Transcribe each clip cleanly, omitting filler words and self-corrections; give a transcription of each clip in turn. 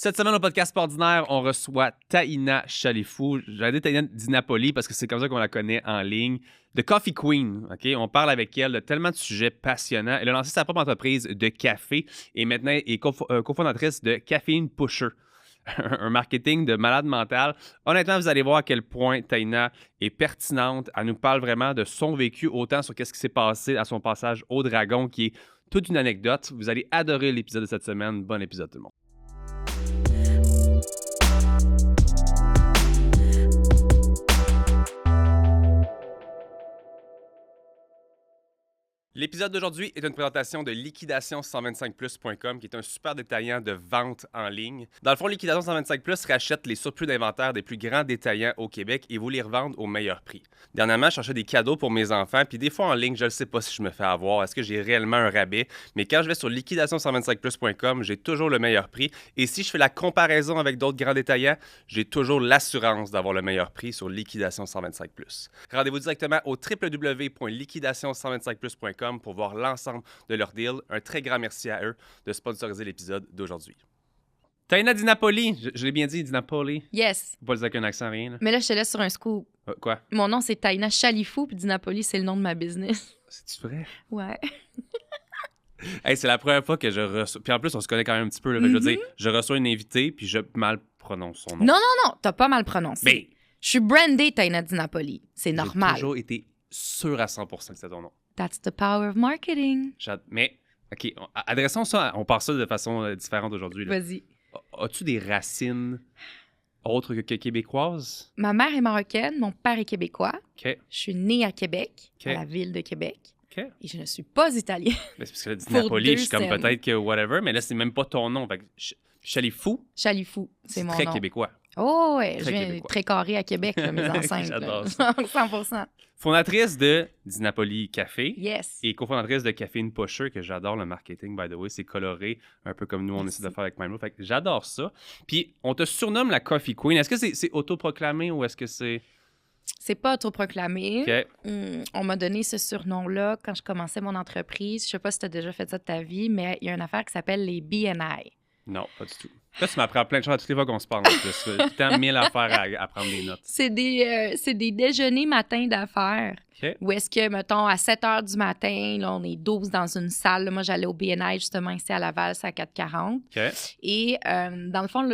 Cette semaine, au podcast ordinaire, on reçoit Taina Chalifou. J'allais dire Taina Di Napoli parce que c'est comme ça qu'on la connaît en ligne. De Coffee Queen, OK? On parle avec elle de tellement de sujets passionnants. Elle a lancé sa propre entreprise de café et maintenant est cofondatrice de Caffeine Pusher, un marketing de malade mental. Honnêtement, vous allez voir à quel point Taina est pertinente. Elle nous parle vraiment de son vécu, autant sur ce qui s'est passé à son passage au Dragon, qui est toute une anecdote. Vous allez adorer l'épisode de cette semaine. Bon épisode tout le monde. L'épisode d'aujourd'hui est une présentation de liquidation125plus.com, qui est un super détaillant de vente en ligne. Dans le fond, Liquidation 125 Plus rachète les surplus d'inventaire des plus grands détaillants au Québec et vous les revendent au meilleur prix. Dernièrement, je cherchais des cadeaux pour mes enfants, puis des fois en ligne, je ne sais pas si je me fais avoir, est-ce que j'ai réellement un rabais, mais quand je vais sur liquidation125plus.com, j'ai toujours le meilleur prix. Et si je fais la comparaison avec d'autres grands détaillants, j'ai toujours l'assurance d'avoir le meilleur prix sur Liquidation 125 Plus. Rendez-vous directement au www.liquidation125plus.com pour voir l'ensemble de leur deal. Un très grand merci à eux de sponsoriser l'épisode d'aujourd'hui. Taina Di Napoli, je l'ai bien dit, Di Napoli. Yes. Pas le dire avec un accent, rien. Là. Mais là, je te laisse sur un scoop. Quoi? Mon nom, c'est Taina Chalifou, puis Di Napoli, c'est le nom de ma business. C'est-tu vrai? Ouais. Hey, c'est la première fois que je reçois... Puis en plus, on se connaît quand même un petit peu. Là. Je veux dire, je reçois une invitée, puis je mal prononce son nom. Non, t'as pas mal prononcé. Mais je suis brandée Taina Di Napoli. C'est normal. J'ai toujours été sûr à 100% que c'était ton nom. That's the power of marketing. Mais, OK, adressons ça, on part ça de façon différente aujourd'hui. Là. Vas-y. As-tu des racines autres que québécoises? Ma mère est marocaine, mon père est québécois. OK. Je suis née à Québec, OK. à la ville de Québec. OK. Et je ne suis pas italienne. Mais c'est parce que là, Di Pour Napoli, deux je suis comme scènes. peut-être que whatever, mais là, c'est même pas ton nom. Fait que Chalifou, Chalifou, c'est mon très nom. québécois. Oh, ouais, Très je viens québécois. très carré à Québec, là, mes enceintes. J'adore là. ça. 100%. Fondatrice de Di Napoli Café. Yes. Et cofondatrice de Caffeine Pusher, que j'adore le marketing, by the way. C'est coloré, un peu comme nous, on Merci. essaie de faire avec Milo. Fait que j'adore ça. Puis, on te surnomme la Coffee Queen. Est-ce que c'est autoproclamé ou est-ce que c'est... C'est pas autoproclamé. OK. On m'a donné ce surnom-là quand je commençais mon entreprise. Je sais pas si tu as déjà fait ça de ta vie, mais il y a une affaire qui s'appelle les BNI. Non, pas du tout. Là, tu m'apprends plein de choses à toutes les fois qu'on se parle. En plus. Tout le temps, 1000 affaires à prendre des notes. C'est des déjeuners matins d'affaires. OK. Où est-ce que, mettons, à 7 h du matin, là, on est 12 dans une salle. Là, moi, j'allais au BNI, justement, ici à Laval, c'est à 440. OK. Et dans le fond,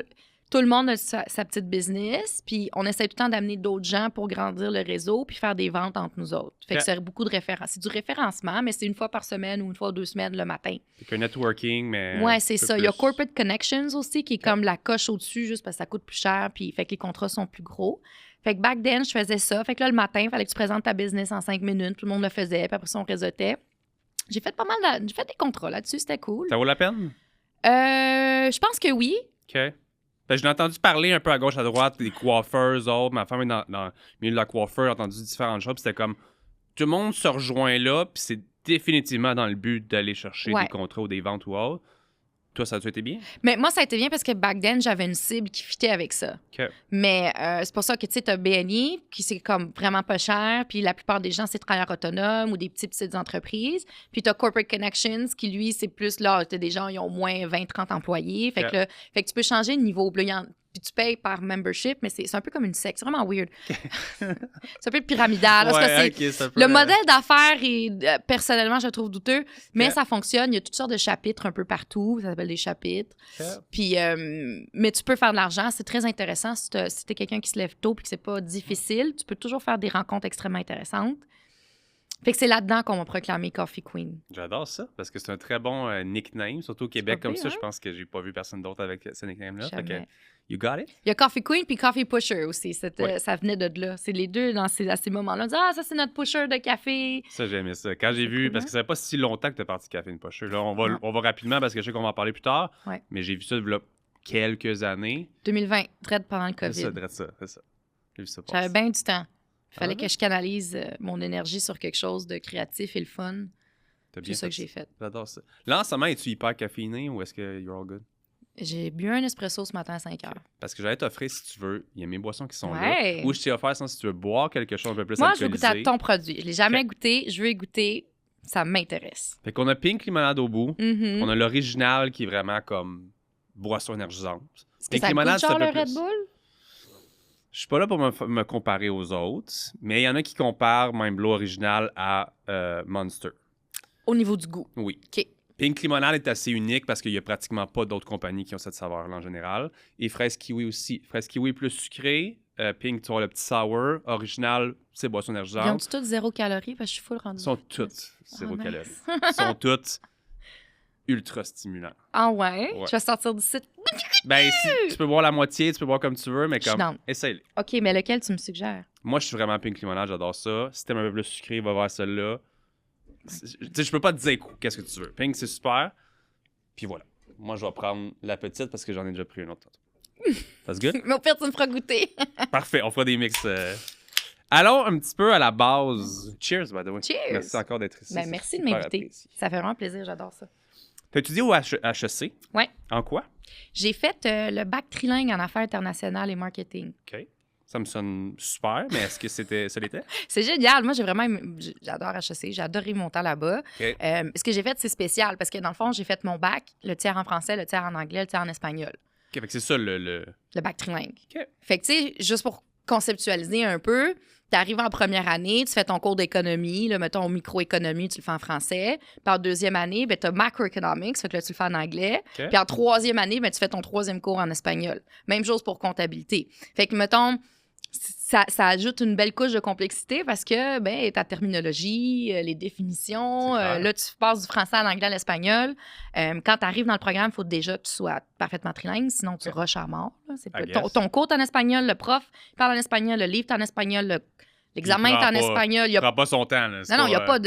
tout le monde a sa petite business, puis on essaie tout le temps d'amener d'autres gens pour grandir le réseau puis faire des ventes entre nous autres. Fait que c'est beaucoup de références. C'est du référencement, mais c'est une fois par semaine ou une fois 2 semaines le matin. Fait qu'un networking, mais... Ouais, c'est un peu ça. Il y a plus. Corporate Connections aussi, qui est comme la coche au-dessus, juste parce que ça coûte plus cher, puis fait que les contrats sont plus gros. Fait que back then, je faisais ça. Fait que là, le matin, il fallait que tu présentes ta business en 5 minutes. Tout le monde le faisait, puis après ça, on réseautait. J'ai fait pas mal j'ai fait des contrats là-dessus, c'était cool. Ça vaut la peine? Je pense que oui. OK. Ben, je l'ai entendu parler un peu à gauche, à droite, des coiffeurs, autres. Ma femme est dans le milieu de la coiffeur, j'ai entendu différentes choses. Puis c'était comme, tout le monde se rejoint là, puis c'est définitivement dans le but d'aller chercher Ouais. des contrats ou des ventes ou autre. Toi, ça a-tu été bien? Mais moi, ça a été bien parce que back then, j'avais une cible qui fitait avec ça. OK. Mais c'est pour ça que, tu sais, t'as BNI, qui c'est comme vraiment pas cher, puis la plupart des gens, c'est travailleurs autonomes ou des petites entreprises. Puis t'as Corporate Connections, qui, lui, c'est plus, là, t'as des gens, ils ont au moins 20-30 employés. Fait, OK. que, là, fait que tu peux changer de niveau. Puis là, puis tu payes par membership, mais c'est un peu comme une secte. C'est vraiment weird. C'est un peu pyramidal. parce que Ouais, c'est- OK, c'est un peu, le modèle d'affaires, est, personnellement, je le trouve douteux, mais OK. ça fonctionne. Il y a toutes sortes de chapitres un peu partout. Ça s'appelle des chapitres. OK. Puis, mais tu peux faire de l'argent. C'est très intéressant. Si t'es quelqu'un qui se lève tôt et que c'est pas difficile, tu peux toujours faire des rencontres extrêmement intéressantes. Fait que c'est là-dedans qu'on m'a proclamé Coffee Queen. J'adore ça, parce que c'est un très bon nickname, surtout au Québec pas comme pire, ça. hein? Je pense que j'ai pas vu personne d'autre avec ce nickname-là. Fait que, Jamais. you got it? Il y a Coffee Queen puis Coffee Pusher aussi. Ouais. Ça venait de là. C'est les deux à ces moments-là. On dit, ah, ça, c'est notre pusher de café. Ça, j'aimais ça. Quand j'ai C'est vu, cool, parce hein? que ça fait pas si longtemps que tu as parti Caffeine Pusher. Là, Non. on va rapidement parce que je sais qu'on va en parler plus tard. Ouais. Mais j'ai vu ça il y a quelques années. 2020, très pendant le C'est COVID. ça, drette ça, c'est ça. J'ai vu ça passer. J'avais bien du temps. Il fallait Ah ouais? que je canalise mon énergie sur quelque chose de créatif et le fun. T'as bien C'est ça fait que j'ai fait. J'adore ça. Là, en ce moment, es-tu hyper caféiné ou est-ce que you're all good? J'ai bu un espresso ce matin à 5 heures. Parce que j'allais t'offrir, si tu veux, il y a mes boissons qui sont Ouais. là. Ou je t'ai offert, sinon, si tu veux boire quelque chose un peu plus Moi, je veux goûter alcoolisé. à ton produit. Je l'ai jamais Ok. goûté. Je veux y goûter. Ça m'intéresse. Fait qu'on a Pink Limonade au bout. Mhm. On a l'original qui est vraiment comme boisson énergisante. que ça coûte limonade, c'est un genre peu le Red plus. Bull? Je suis pas là pour me comparer aux autres, mais il y en a qui comparent même l'eau originale à Monster. Au niveau du goût. Oui. OK. Pink Limonade est assez unique parce qu'il y a pratiquement pas d'autres compagnies qui ont cette saveur-là en général. Et Fraise Kiwi aussi. Fraise Kiwi plus sucré. Pink, tu vois le petit sour. Original, c'est boisson Ils ont énergisante. toutes 0 calories parce que je suis full rendu. Ils sont toutes zéro nice. calories. Ils sont toutes ultra stimulants. Ah ouais? Ouais. Je vais sortir d'ici. Ben, si, tu peux boire la moitié, tu peux boire comme tu veux, mais Je suis comme, down. essaye. OK, mais lequel tu me suggères? Moi, je suis vraiment Pink Limonade, j'adore ça. Si t'aimes un peu plus sucré, va voir celle-là. Tu sais, je peux pas te dire qu'est-ce que tu veux. Pink, c'est super. Puis voilà. Moi, je vais prendre la petite parce que j'en ai déjà pris une autre. That's good? Mais au pire, tu me feras goûter. Parfait, on fera des mix. Allons un petit peu à la base. Cheers, by the way. Cheers. Merci encore d'être ici. Ben, c'est merci de super m'inviter. apprécié. Ça fait vraiment plaisir, j'adore ça. T'as étudié au HEC? Ouais. En quoi? J'ai fait le bac trilingue en affaires internationales et marketing. OK. Ça me sonne super, mais est-ce que ça l'était? C'est génial. Moi, j'adore HEC. J'ai adoré mon temps là-bas. OK. Ce que j'ai fait, c'est spécial parce que dans le fond, j'ai fait mon bac, le tiers en français, le tiers en anglais, le tiers en espagnol. OK, fait que c'est ça le... Le bac trilingue. OK. Fait que, tu sais, juste pour conceptualiser un peu, tu arrives en première année, tu fais ton cours d'économie, là, mettons microéconomie, tu le fais en français. Puis en deuxième année, ben, tu as macroeconomics, fait que là, tu le fais en anglais. OK. Puis en troisième année, ben, tu fais ton troisième cours en espagnol. Même chose pour comptabilité. Fait que, mettons, ça ajoute une belle couche de complexité parce que ben, ta terminologie, les définitions, C'est clair. là, tu passes du français à l'anglais à l'espagnol. Quand tu arrives dans le programme, il faut déjà que tu sois parfaitement trilingue, sinon tu Ok. rushes à mort. Là. I Ton, guess. ton cours est en espagnol, le prof parle en espagnol, le livre est en espagnol, l'examen Il est prend en pas- espagnol. Il prend pas son temps, là. Non, il n'y a pas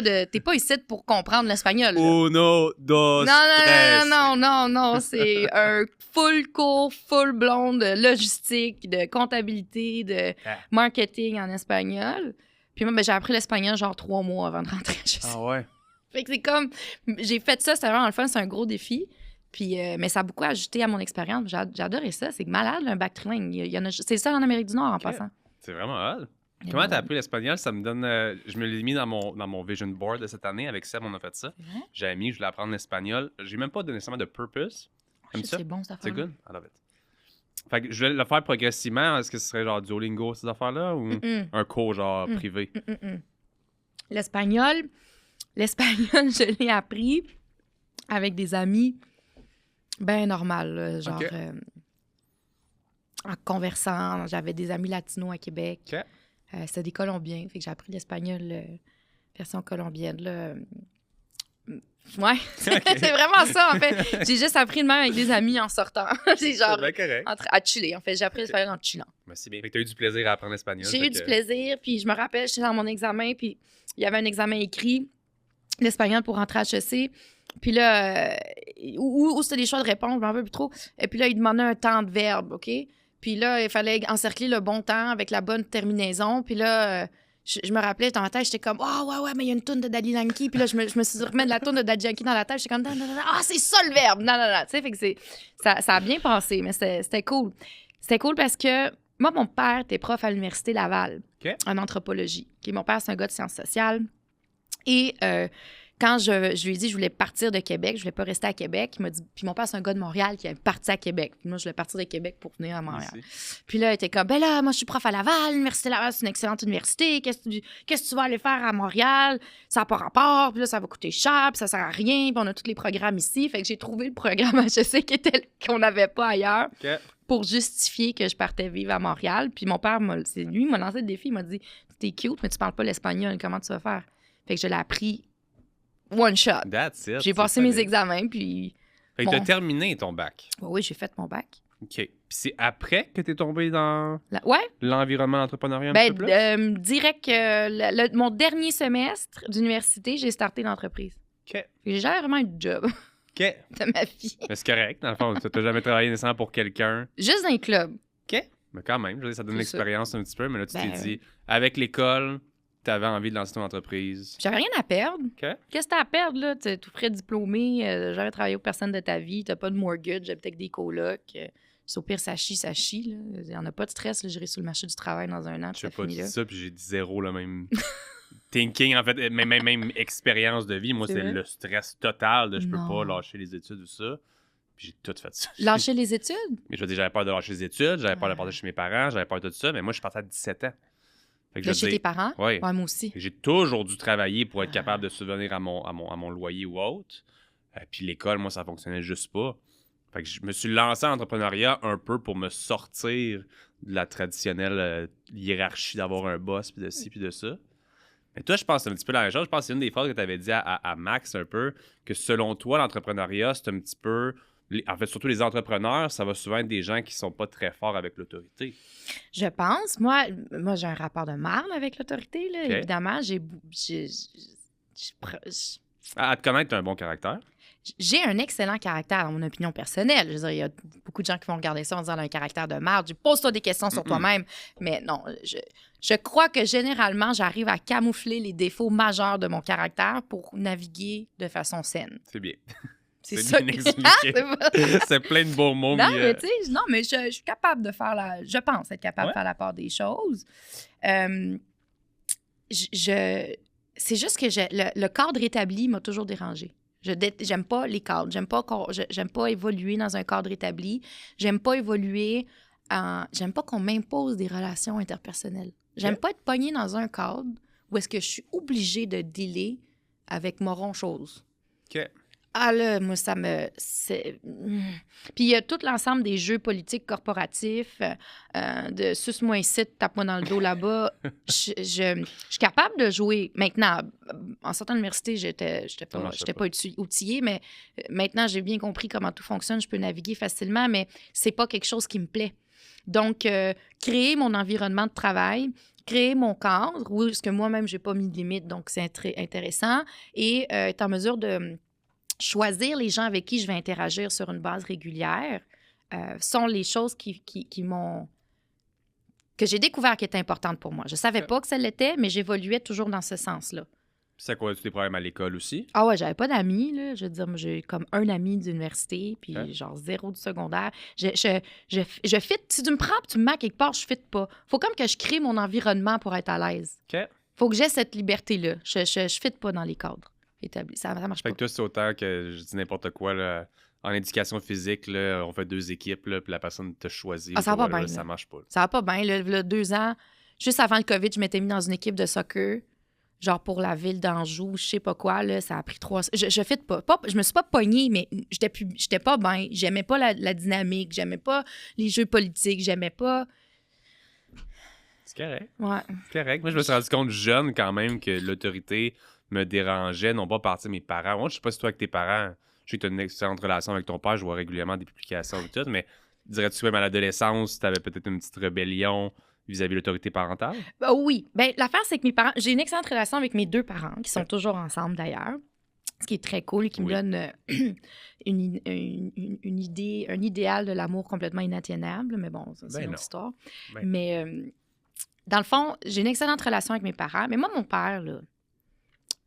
de... T'es pas ici pour comprendre l'espagnol. là. Uno, dos, Non, c'est un full cours, full blonde de logistique, de comptabilité, de Ah. marketing en espagnol. Puis moi, ben, j'ai appris l'espagnol genre 3 mois avant de rentrer chez Ah ouais? Fait que c'est comme... J'ai fait ça, c'était vraiment le fun, c'est un gros défi. Puis, mais ça a beaucoup ajouté à mon expérience. J'ai adoré ça. C'est malade, un bac trilingue. C'est le seul en Amérique du Nord, en Ok. passant. C'est vraiment hot. Comment t'as appris l'espagnol? Ça me donne... je me l'ai mis dans mon vision board de cette année. Avec Seb, on a fait ça. C'est vrai? J'avais mis, je voulais apprendre l'espagnol. J'ai même pas nécessairement de purpose. Comme Shit, ça? c'est bon, cette C'est affaire. good? I love it. Fait que je vais le faire progressivement. Est-ce que ce serait genre Duolingo, ces affaires-là? Ou un cours genre privé? L'espagnol, je l'ai appris avec des amis ben normal, là, genre Ok. en conversant. J'avais des amis latinos à Québec. OK. C'était des Colombiens, fait que j'ai appris l'espagnol version colombienne. Là. Ouais, c'est vraiment ça, en fait. J'ai juste appris de même avec des amis en sortant. C'est genre C'est bien correct. à chiller. En fait, j'ai appris l'espagnol en chillant. Mais c'est bien. Fait que t'as eu du plaisir à apprendre l'espagnol. J'ai fait eu du que- plaisir, puis je me rappelle, j'étais dans mon examen, puis il y avait un examen écrit, l'espagnol pour rentrer à HEC. Puis là, où c'était des choix de réponse, je m'en rappelle plus trop. Et puis là, il demandait un temps de verbe, OK? Puis là, il fallait encercler le bon temps avec la bonne terminaison. Puis là, je me rappelais, dans ma tête, j'étais comme, ah ouais, mais il y a une toune de Daddy Yankee. Puis là, je me suis remis de la toune de Daddy Yankee dans la tête. J'étais comme, ah, c'est ça le verbe! Non. Tu sais, fait que ça a bien passé, mais c'était cool. C'était cool parce que moi, mon père était prof à l'Université Laval, OK. en anthropologie. OK, mon père, c'est un gars de sciences sociales. Et quand je lui ai dit que je voulais partir de Québec, je voulais pas rester à Québec, il m'a dit... Puis mon père, c'est un gars de Montréal qui est parti à Québec. Puis moi, je voulais partir de Québec pour venir à Montréal. Merci. Puis là, il était comme, ben là, moi, je suis prof à Laval, l'Université Laval, c'est une excellente université. Qu'est-ce que tu vas aller faire à Montréal? Ça n'a pas rapport, puis là, ça va coûter cher, puis ça sert à rien, puis on a tous les programmes ici. Fait que j'ai trouvé le programme HEC qu'on n'avait pas ailleurs OK. pour justifier que je partais vivre à Montréal. Puis mon père, il m'a lancé le défi, il m'a dit, t'es cute, mais tu parles pas l'espagnol, comment tu vas faire? Fait que je l'ai appris one shot. That's it. J'ai c'est passé mes solide. examens, puis Fait que t'as Bon. terminé ton bac. oui, j'ai fait mon bac. OK. Puis c'est après que t'es tombé dans Ouais, l'environnement d'entrepreneuriat un ben, petit peu plus? direct que mon dernier semestre d'université, j'ai starté l'entreprise. OK. Fait que j'ai jamais vraiment eu de job OK. de ma vie. Mais c'est correct. Dans le fond, t'as jamais travaillé nécessairement pour quelqu'un. Juste dans les clubs. OK. Mais quand même, je veux dire, ça donne C'est ça. l'expérience un petit peu. Mais là, tu t'es Ben, dit, avec l'école, t'avais envie de lancer ton entreprise. J'avais rien à perdre. OK. Qu'est-ce que t'as à perdre, là? T'es tout frais diplômé, jamais travaillé pour personne de ta vie, t'as pas de mortgage, j'habite avec des colocs. Au pire, ça chie, là. Il y en a pas de stress, là, j'irai sur le marché du travail dans un an, puis Je ça sais pas finit dit là. ça, puis j'ai dit zéro le même thinking, en fait, même expérience de vie. Moi, C'est c'est vrai? le stress total de je peux Non. pas lâcher les études ou ça. Puis j'ai tout fait ça. Lâcher les études? Mais je veux dire, j'avais peur de lâcher les études, j'avais peur de partir chez mes parents, j'avais peur de tout ça, mais moi, je suis parti à 17 ans. Fait que De je chez veux tes dire, parents? ouais. Ouais, moi aussi. J'ai toujours dû travailler pour être capable de subvenir à mon loyer ou autre. Puis l'école, moi, ça fonctionnait juste pas. Fait que je me suis lancé en entrepreneuriat un peu pour me sortir de la traditionnelle hiérarchie d'avoir un boss, puis de ci, puis de ça. Mais toi, je pense que c'est un petit peu la même chose. Je pense que c'est une des phrases que tu avais dit à Max un peu, que selon toi, l'entrepreneuriat, c'est un petit peu... En fait, surtout les entrepreneurs, ça va souvent être des gens qui sont pas très forts avec l'autorité. Je pense. Moi j'ai un rapport de marde avec l'autorité, là. OK. Évidemment, À te connaître, tu as un bon caractère. j'ai un excellent caractère, dans mon opinion personnelle. Je veux dire, il y a beaucoup de gens qui vont regarder ça en disant « un caractère de marde ». Pose-toi des questions sur toi-même. Mais non, je crois que généralement, j'arrive à camoufler les défauts majeurs de mon caractère pour naviguer de façon saine. C'est bien. C'est C'est ça bien que- expliqué. C'est plein de beaux mots. Non, mais, mais tu sais, non, mais je suis capable de faire je pense être capable de faire la part des choses. C'est juste que le cadre établi m'a toujours dérangé. J'aime pas les cadres. J'aime pas évoluer dans un cadre établi. J'aime pas évoluer j'aime pas qu'on m'impose des relations interpersonnelles. J'aime pas être pognée dans un cadre où est-ce que je suis obligée de dealer avec moron chose. OK. Ah là, moi, Puis il y a tout l'ensemble des jeux politiques corporatifs, de suce-moi ici, tape-moi dans le dos là-bas. Je suis capable de jouer. Maintenant, en sortant de l'université, j'étais pas outillée, mais maintenant, j'ai bien compris comment tout fonctionne. Je peux naviguer facilement, mais c'est pas quelque chose qui me plaît. Donc, créer mon environnement de travail, créer mon cadre, où est-ce que moi-même, j'ai pas mis de limite, donc c'est très intéressant, et être en mesure de choisir les gens avec qui je vais interagir sur une base régulière sont les choses qui m'ont... que j'ai découvert qui étaient importantes pour moi. Je savais pas que ça l'était, mais j'évoluais toujours dans ce sens-là. C'est quoi, tu des problèmes à l'école aussi? Ah ouais, j'avais pas d'amis, là. Je veux dire, moi, j'ai comme un ami d'université, puis genre 0 du secondaire. Je fit. Si tu me prends et tu me mets à quelque part, je fit pas. Faut comme que je crée mon environnement pour être à l'aise. OK. Faut que j'ai cette liberté-là. Je fit pas dans les cadres établis. Ça marche Fait pas. que toi, c'est autant que je dis n'importe quoi, là. En éducation physique, là, on fait 2 équipes, là, puis la personne te choisit. Ah, ça va là, bien, ça là. marche pas. Là. Ça va pas bien. Là, 2 ans, juste avant le COVID, je m'étais mis dans une équipe de soccer, genre pour la ville d'Anjou, je sais pas quoi. Là, ça a pris 3... Je fit pas. Je me suis pas pognée, mais j'étais pas bien. J'aimais pas la dynamique. J'aimais pas les jeux politiques. J'aimais pas... C'est correct. Ouais. C'est correct. Moi, je me suis rendu compte jeune, quand même, que l'autorité me dérangeait, non pas partir de mes parents. Moi, je sais pas si toi, avec tes parents, je sais que tu as une excellente relation avec ton père, je vois régulièrement des publications et tout, mais dirais-tu que même à l'adolescence, tu avais peut-être une petite rébellion vis-à-vis de l'autorité parentale? Oui. Ben, l'affaire, c'est que mes parents... J'ai une excellente relation avec mes 2 parents, qui sont toujours ensemble, d'ailleurs. Ce qui est très cool et qui me donne une idée, un idéal de l'amour complètement inatteignable. Mais bon, ça, c'est une autre histoire. Ben. Mais dans le fond, j'ai une excellente relation avec mes parents. Mais moi, mon père, là,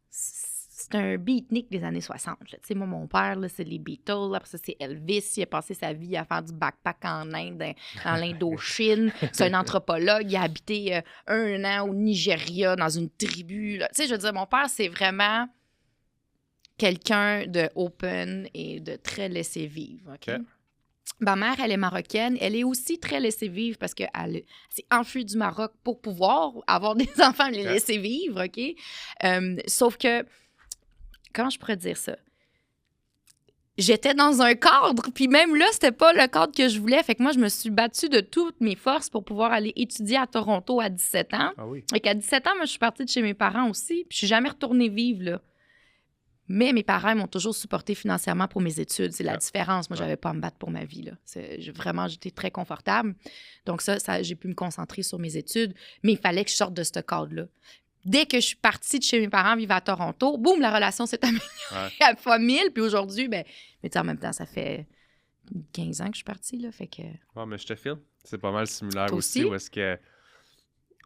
c'est un beatnik des années 60. Tu sais, moi, mon père, là, c'est les Beatles. Après ça, c'est Elvis. Il a passé sa vie à faire du backpack en Inde, dans l'Indochine. C'est un anthropologue. Il a habité 1 an au Nigeria, dans une tribu. Tu sais, je veux dire, mon père, c'est vraiment quelqu'un de open et de très laissé-vivre. OK? Ma mère, elle est marocaine. Elle est aussi très laissée-vivre parce qu'elle s'est enfuie du Maroc pour pouvoir avoir des enfants, les laisser vivre, OK? Sauf que, comment je pourrais dire ça? J'étais dans un cadre, puis même là, c'était pas le cadre que je voulais. Fait que moi, je me suis battue de toutes mes forces pour pouvoir aller étudier à Toronto à 17 ans. Ah oui. Fait qu'à 17 ans, moi, je suis partie de chez mes parents aussi, puis je suis jamais retournée vivre, là. Mais mes parents m'ont toujours supporté financièrement pour mes études. C'est la différence. Moi, j'avais pas à me battre pour ma vie, là. Vraiment, j'étais très confortable. Donc ça, j'ai pu me concentrer sur mes études, mais il fallait que je sorte de ce cadre-là. Dès que je suis partie de chez mes parents vivre à Toronto, boum, la relation s'est améliorée à fois 1000. Puis aujourd'hui, mais en même temps, ça fait 15 ans que je suis partie, là, fait que... Ouais, mais je te file. C'est pas mal similaire Toi aussi. Où est-ce que...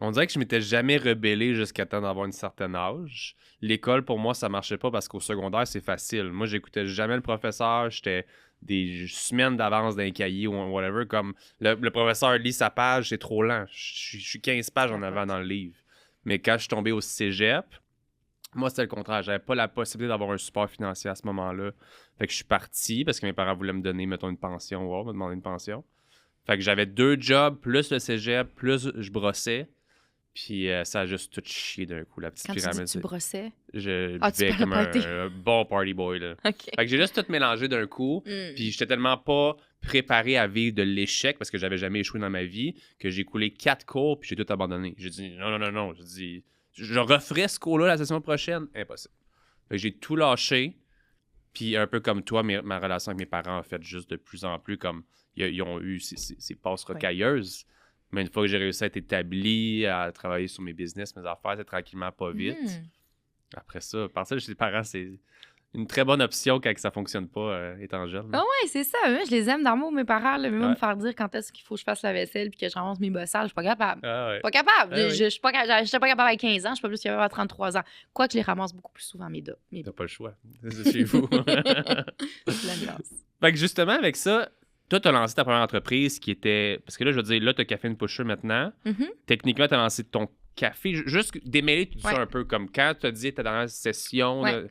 On dirait que je m'étais jamais rebellé jusqu'à temps d'avoir un certain âge. L'école, pour moi, ça marchait pas parce qu'au secondaire, c'est facile. Moi, j'écoutais jamais le professeur. J'étais des semaines d'avance d'un cahier ou whatever. Comme le professeur lit sa page, c'est trop lent. Je suis 15 pages en avant dans le livre. Mais quand je suis tombé au cégep, Moi, c'était le contraire. J'avais pas la possibilité d'avoir un support financier à ce moment-là. Fait que je suis parti parce que mes parents voulaient me donner, mettons, une pension ou me demander une pension. Fait que j'avais 2 jobs, plus le cégep, plus je brossais. Puis ça a juste tout chié d'un coup, la petite Quand pyramide. tu dis que tu brossais? Je tu vivais fais comme le party. un bon party boy, là. OK. Fait que j'ai juste tout mélangé d'un coup. Puis j'étais tellement pas préparé à vivre de l'échec parce que j'avais jamais échoué dans ma vie que j'ai coulé 4 cours puis j'ai tout abandonné. J'ai dit non. J'ai dit, je referais ce cours-là la session prochaine. Impossible. Fait que j'ai tout lâché. Puis un peu comme toi, ma relation avec mes parents a fait juste de plus en plus comme ils ont eu ces passes rocailleuses. Mais une fois que j'ai réussi à être établi, à travailler sur mes business, mes affaires, c'est tranquillement, pas vite. Après ça, penser chez les parents, c'est une très bonne option quand ça fonctionne pas étant jeune. Ah ouais, c'est ça. Moi, je les aime d'amour, mes parents. Là, même Ouais. me faire dire quand est-ce qu'il faut que je fasse la vaisselle puis que je ramasse mes bossales, je suis pas capable. Ah ouais. Pas capable. Ah oui. Je suis pas j'étais pas capable à 15 ans, je suis pas plus capable à 33 ans. Quoique je les ramasse beaucoup plus souvent, mes T'as dos. pas le choix. C'est chez vous. L'ambiance. Fait que justement, avec ça, toi, t'as lancé ta première entreprise qui était... Parce que là, je veux dire, là, t'as Caffeine Pusher maintenant. Mhm. Techniquement, t'as lancé ton café. Juste démêler tout Ouais. ça un peu, comme quand t'as dit ta dernière session, Ouais. là,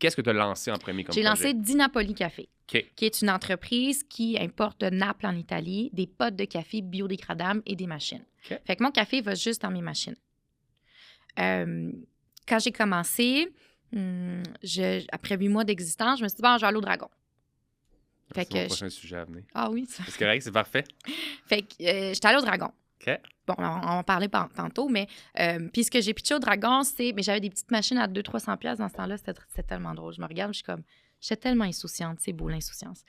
qu'est-ce que t'as lancé en premier comme J'ai projet? lancé Dinapoli Café, OK. qui est une entreprise qui importe de Naples en Italie, des potes de café biodégradables et des machines. OK. Fait que mon café va juste dans mes machines. Quand j'ai commencé, après 8 mois d'existence, je me suis dit, bon, je vais aller au Dragon. Fait C'est mon que prochain sujet à venir. Ah oui, ça. C'est correct, c'est parfait. Fait que j'étais allée au Dragon. OK. Bon, on en parlait tantôt, mais puis ce que j'ai pitché au Dragon, c'est... Mais j'avais des petites machines à 200-300$ dans ce temps-là, c'était tellement drôle. Je me regarde, je suis comme... J'étais tellement insouciante, c'est beau, l'insouciance.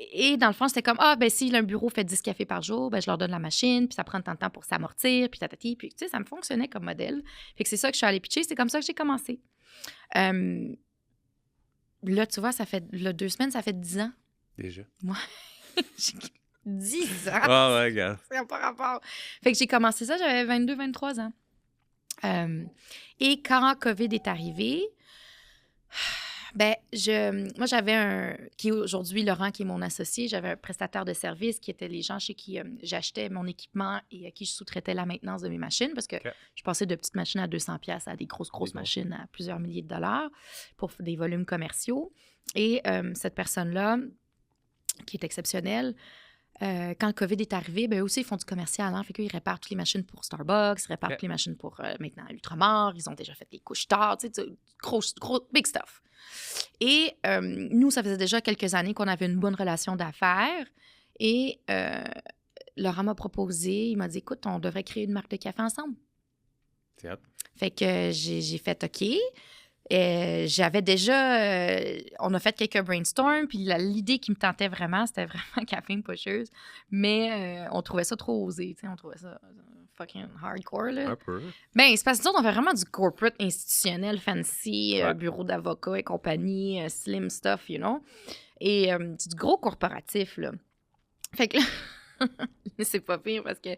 Et dans le fond, c'était comme, ben si un bureau fait 10 cafés par jour, ben je leur donne la machine, puis ça prend tant de temps pour s'amortir, puis tatati, puis tu sais, ça me fonctionnait comme modèle. Fait que c'est ça que je suis allée pitcher, c'est comme ça que j'ai commencé. Là, tu vois, ça fait 2 semaines, ça fait 10 ans. Déjà. Moi, j'ai 10 ans. Ah ouais, gars. Ça n'a pas rapport. Fait que j'ai commencé ça, j'avais 22-23 ans. Et quand COVID est arrivé, ben, moi, j'avais qui est aujourd'hui Laurent, qui est mon associé. J'avais un prestataire de service qui étaient les gens chez qui j'achetais mon équipement et à qui je sous-traitais la maintenance de mes machines parce que je passais de petites machines à 200$ à des grosses machines à plusieurs milliers de dollars pour des volumes commerciaux. Et cette personne-là, qui est exceptionnelle, quand le COVID est arrivé, ben eux aussi, ils font du commercial. Hein? Fait qu'ils réparent toutes les machines pour Starbucks, ils réparent toutes les machines pour maintenant Ultramar. Ils ont déjà fait des couches tard, tu sais, gros, big stuff. Et nous, ça faisait déjà quelques années qu'on avait une bonne relation d'affaires. Et Laurent m'a proposé, il m'a dit, écoute, on devrait créer une marque de café ensemble. C'est hot. Fait que j'ai fait OK. J'avais déjà... on a fait quelques brainstorms, puis l'idée qui me tentait vraiment, c'était vraiment Caffeine Pusher. Mais on trouvait ça trop osé, tu sais, on trouvait ça fucking hardcore, là. Un peu. Ben, c'est parce que nous autres, on fait vraiment du corporate institutionnel, fancy, bureau d'avocat et compagnie, slim stuff, you know. Et c'est du gros corporatif, là. Fait que là... Mais c'est pas pire parce que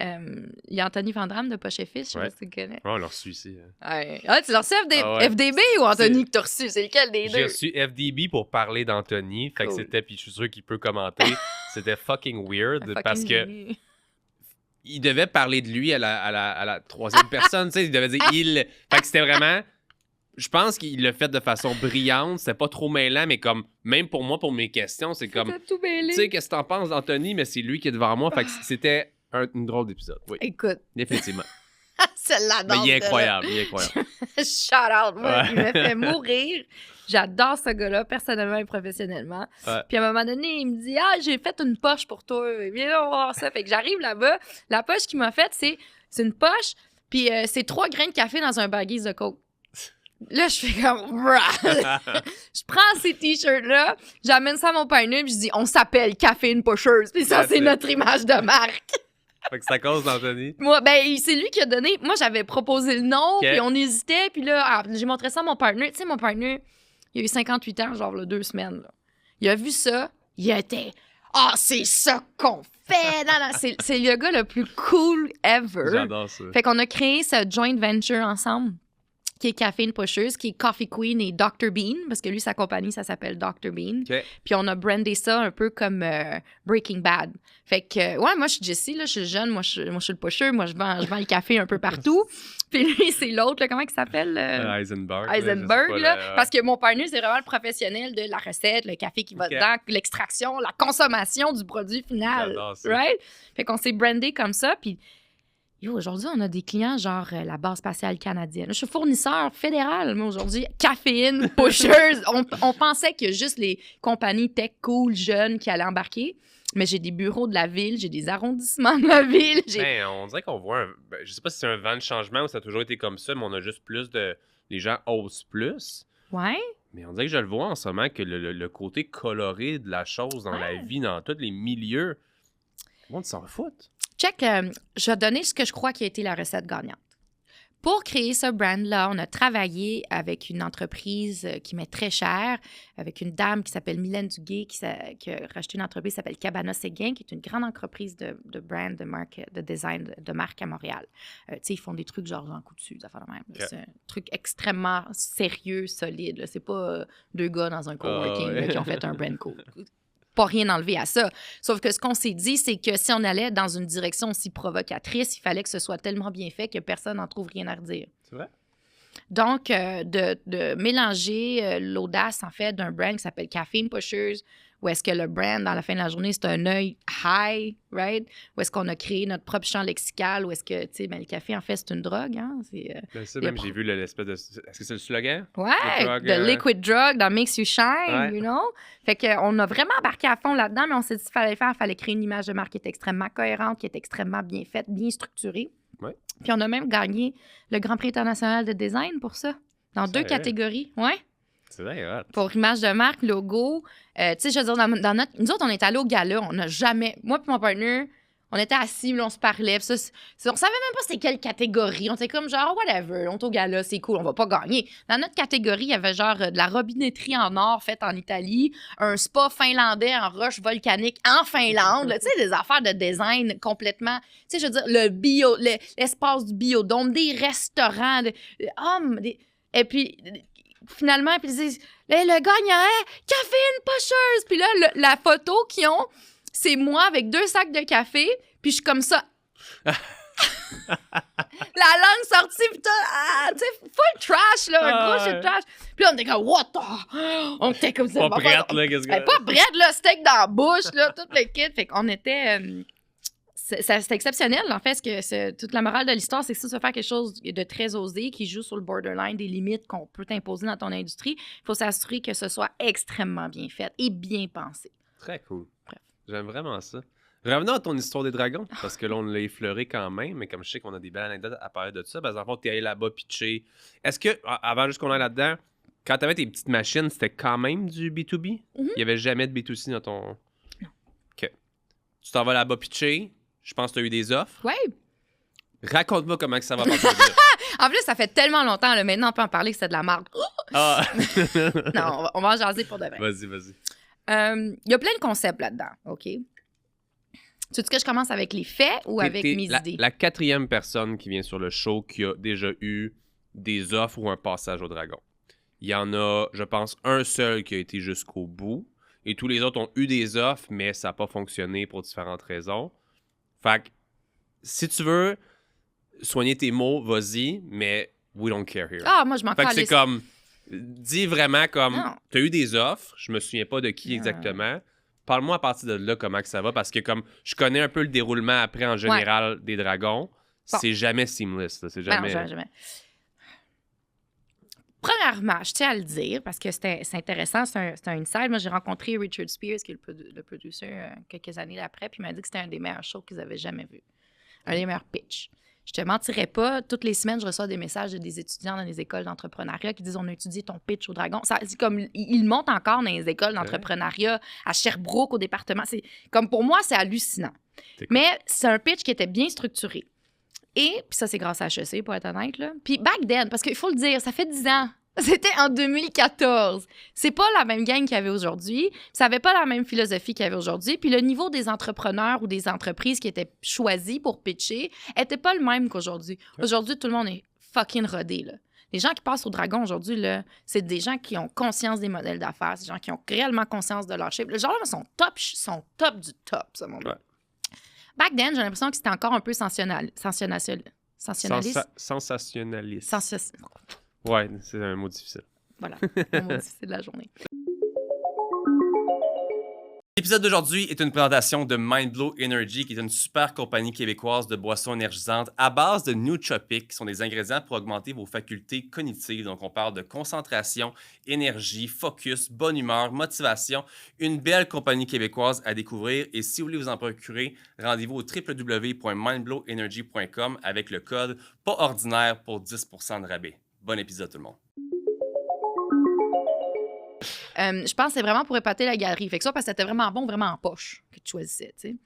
il y a Anthony Vandram de Poche et Fils, je sais pas si tu le connais. Ouais, on l'a reçu ici. Ah, tu l'as reçu ouais. FDB ou Anthony que t'as reçu? C'est lequel des deux? J'ai reçu FDB pour parler d'Anthony. Fait que c'était, puis je suis sûr qu'il peut commenter. C'était fucking weird parce que il devait parler de lui à la troisième personne. Tu sais, il devait dire il. Fait que c'était vraiment. Je pense qu'il l'a fait de façon brillante. C'était pas trop mêlant, mais comme, même pour moi, pour mes questions, c'est comme. tout mêlé. Tu sais, qu'est-ce que t'en penses d'Anthony, mais c'est lui qui est devant moi. Fait que c'était une drôle d'épisode. Oui. Écoute. Définitivement. Celle-là, Mais il est incroyable. Il est incroyable. Shout out. Moi, il me fait mourir. J'adore ce gars-là, personnellement et professionnellement. Ouais. Puis à un moment donné, il me dit, j'ai fait une poche pour toi. Viens là, on va voir ça. Fait que j'arrive là-bas. La poche qu'il m'a faite, c'est une poche, puis c'est 3 grains de café dans un baggies de coke. Là, je fais comme... Je prends ces t-shirts-là, j'amène ça à mon partenaire, puis je dis, on s'appelle Caffeine Pushers. Puis ça, c'est notre image de marque. Fait que c'est à cause d'Anthony. Moi, ben, c'est lui qui a donné... Moi, j'avais proposé le nom, puis on hésitait, puis là, j'ai montré ça à mon partenaire. Tu sais, mon partenaire, il a eu 58 ans, genre, là, 2 semaines. Là. Il a vu ça, il était... c'est ça qu'on fait! Non, c'est le gars le plus cool ever. J'adore ça. Fait qu'on a créé ce joint venture ensemble, qui est Caffeine Pusheuse, qui est Coffee Queen et Dr. Bean, parce que lui, sa compagnie, ça s'appelle Dr. Bean. OK. Puis on a brandé ça un peu comme Breaking Bad. Fait que, ouais, moi, je suis Jessie, là, je suis jeune, moi, je suis le pusher, moi, je vends le café un peu partout. Puis lui, c'est l'autre, là, comment il s'appelle? Heisenberg. Heisenberg, là, je sais là. pas, là. Parce que mon partner, c'est vraiment le professionnel de la recette, le café qui va OK. dedans, l'extraction, la consommation du produit final. J'adore ça. Right? Fait qu'on s'est brandé comme ça, puis yo, aujourd'hui, on a des clients genre la Base spatiale canadienne. Je suis fournisseur fédéral, mais aujourd'hui, Caféine, Pusheuse. On pensait que juste les compagnies tech cool, jeunes qui allaient embarquer. Mais j'ai des bureaux de la ville, j'ai des arrondissements de la ville. Ben, on dirait qu'on voit je sais pas si c'est un vent de changement ou ça a toujours été comme ça, mais on a juste plus de. Les gens osent plus. Ouais. Mais on dirait que je le vois en ce moment que le côté coloré de la chose dans la vie, dans tous les milieux, le monde s'en fout. Check, je vais donner ce que je crois qui a été la recette gagnante. Pour créer ce brand-là, on a travaillé avec une entreprise qui m'est très chère, avec une dame qui s'appelle Mylène Duguay, qui a racheté une entreprise qui s'appelle Cabana Séguin, qui est une grande entreprise de brand, de marque, de design de marque à Montréal. Tu sais, ils font des trucs genre Jean Coutu, des affaires de même. Okay. C'est un truc extrêmement sérieux, solide. Là. C'est pas deux gars dans un coworking là, qui ont fait un brand cool. Pas rien enlevé à ça. Sauf que ce qu'on s'est dit, c'est que si on allait dans une direction aussi provocatrice, il fallait que ce soit tellement bien fait que personne n'en trouve rien à redire. C'est vrai? Donc, de mélanger l'audace, en fait, d'un brand qui s'appelle Caffeine Pushers, où est-ce que le brand, dans la fin de la journée, c'est un œil high, right? Où est-ce qu'on a créé notre propre champ lexical, où est-ce que, tu sais, ben, le café, en fait, c'est une drogue, hein? Ben ça, même, j'ai vu l'espèce de... Est-ce que c'est le slogan? Ouais, drug, the liquid drug that makes you shine, Ouais. you know? Fait qu'on a vraiment embarqué à fond là-dedans, mais on s'est dit qu'il fallait créer une image de marque qui est extrêmement cohérente, qui est extrêmement bien faite, bien structurée. Ouais. Puis on a même gagné le Grand Prix international de design pour ça, dans 2 Sérieux? catégories. Ouais. C'est vrai, hot. Pour image de marque, logo. Tu sais, je veux dire, nous autres, on est allés au gala, on n'a jamais... Moi et mon partner, on était assis, là, on se parlait. Puis on savait même pas c'était quelle catégorie. On était comme genre, whatever, on est au gala, c'est cool, on va pas gagner. Dans notre catégorie, il y avait genre de la robinetterie en or faite en Italie, un spa finlandais en roche volcanique en Finlande. Tu sais, des affaires de design complètement... Tu sais, je veux dire, l'espace du biodôme, des restaurants, et puis... Finalement, puis ils disent le gagnant, Caffeine Pusheuse. Puis là, la photo qu'ils ont, c'est moi avec 2 sacs de café, puis je suis comme ça. La langue sortie, putain, tu sais, full trash, là, un gros shit trash. Puis là, on était comme, what the? On était comme ça. Pas prête, là, qu'est-ce que... Pas prête, là, steak dans la bouche, là, tout le kit. Fait qu'on était... C'était exceptionnel, en fait. Toute la morale de l'histoire, c'est que si tu veux faire quelque chose de très osé, qui joue sur le borderline des limites qu'on peut t'imposer dans ton industrie, il faut s'assurer que ce soit extrêmement bien fait et bien pensé. Très cool. Bref. J'aime vraiment ça. Revenons à ton histoire des dragons, parce que là, on l'a effleuré quand même, mais comme je sais qu'on a des belles anecdotes à parler de ça, parce qu'en fait, t'es allé là-bas pitcher. Est-ce que, avant juste qu'on aille là-dedans, quand t'avais tes petites machines, c'était quand même du B2B? Mm-hmm. Il n'y avait jamais de B2C dans ton... Non. OK. Tu t'en vas là-bas pitcher. Je pense que tu as eu des offres. Oui. Raconte-moi comment que ça va passer. En plus, ça fait tellement longtemps, là, maintenant, on peut en parler que c'est de la marde. Ah! Non, on va en jaser pour de vrai. Vas-y. Il y a plein de concepts là-dedans, OK? Tu veux que je commence avec les faits ou avec mes idées? La 4e personne qui vient sur le show qui a déjà eu des offres ou un passage au dragon. Il y en a, je pense, un seul qui a été jusqu'au bout. Et tous les autres ont eu des offres, mais ça n'a pas fonctionné pour différentes raisons. Fait que, si tu veux soigner tes mots, vas-y, mais we don't care here. Ah, moi, je m'en Fait que calisse. c'est comme, dis vraiment comme, Non. t'as eu des offres, je me souviens pas de qui Non. exactement. Parle-moi à partir de là comment que ça va, parce que comme, je connais un peu le déroulement après en général des dragons, c'est jamais seamless, là, c'est jamais... Non, jamais. Premièrement, je tiens à le dire parce que c'est intéressant, c'est un inside. Moi, j'ai rencontré Richard Spears, qui est le producer, quelques années après, puis il m'a dit que c'était un des meilleurs shows qu'ils avaient jamais vu. Un des meilleurs pitchs. Je te mentirais pas, toutes les semaines, je reçois des messages de des étudiants dans les écoles d'entrepreneuriat qui disent « On a étudié ton pitch au Dragon ». C'est comme, ils montent encore dans les écoles d'entrepreneuriat, à Sherbrooke, au département. C'est comme, pour moi, c'est hallucinant. C'est cool. Mais c'est un pitch qui était bien structuré. Et, puis ça, c'est grâce à HEC, pour être honnête, là. Puis back then, parce qu'il faut le dire, ça fait 10 ans. C'était en 2014. C'est pas la même gang qu'il y avait aujourd'hui. Ça avait pas la même philosophie qu'il y avait aujourd'hui. Puis le niveau des entrepreneurs ou des entreprises qui étaient choisis pour pitcher était pas le même qu'aujourd'hui. Aujourd'hui, tout le monde est fucking rodé, là. Les gens qui passent au dragon aujourd'hui, là, c'est des gens qui ont conscience des modèles d'affaires, c'est des gens qui ont réellement conscience de leur shape. Les gens-là sont top du top, ce monde-là. Ouais. Back then, j'ai l'impression que c'était encore un peu sensationnaliste. Sensationnaliste. Ouais, c'est un mot difficile. Voilà, le mot difficile de la journée. L'épisode d'aujourd'hui est une présentation de Mindblow Energy, qui est une super compagnie québécoise de boissons énergisantes à base de nootropics, qui sont des ingrédients pour augmenter vos facultés cognitives. Donc, on parle de concentration, énergie, focus, bonne humeur, motivation. Une belle compagnie québécoise à découvrir. Et si vous voulez vous en procurer, rendez-vous au www.mindblowenergy.com avec le code PASORDINAIRE pour 10% de rabais. Bon épisode tout le monde. Je pense que c'est vraiment pour épater la galerie. Fait que ça, parce que c'était vraiment bon, vraiment en poche que tu choisissais, tu sais.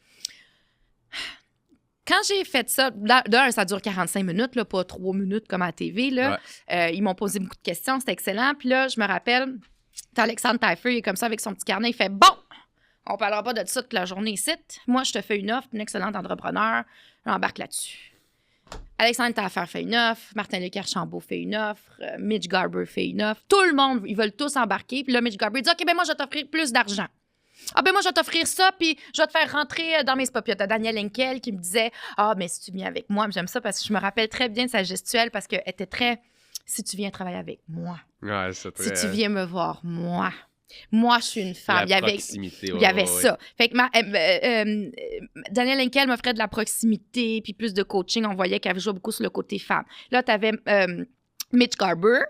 Quand j'ai fait ça, d'un, ça dure 45 minutes, là, pas 3 minutes comme à la TV. Là. Ouais. Ils m'ont posé beaucoup de questions, c'était excellent. Puis là, je me rappelle, t'as Alexandre Taillefer, il est comme ça avec son petit carnet, il fait « Bon, on parlera pas de ça toute la journée ici. Moi, je te fais une offre, une excellente entrepreneur, j'embarque là-dessus. » Alexandre Taillefer fait une offre, Martin-Luc Archambault fait une offre, Mitch Garber fait une offre. Tout le monde, ils veulent tous embarquer. Puis là, Mitch Garber dit « OK, ben moi, je vais t'offrir plus d'argent. Ah ben moi, je vais t'offrir ça, puis je vais te faire rentrer dans mes spots. » Puis t'as Daniel Henkel qui me disait « Ah, mais si tu viens avec moi, j'aime ça parce que je me rappelle très bien de sa gestuelle parce qu'elle était très « Si tu viens travailler avec moi, Ouais, c'est très... si tu viens me voir, moi, je suis une femme. » La proximité, il y avait ça. Fait que Daniel Henkel m'offrait de la proximité puis plus de coaching. On voyait qu'elle jouait beaucoup sur le côté femme. Là, t'avais Mitch Garber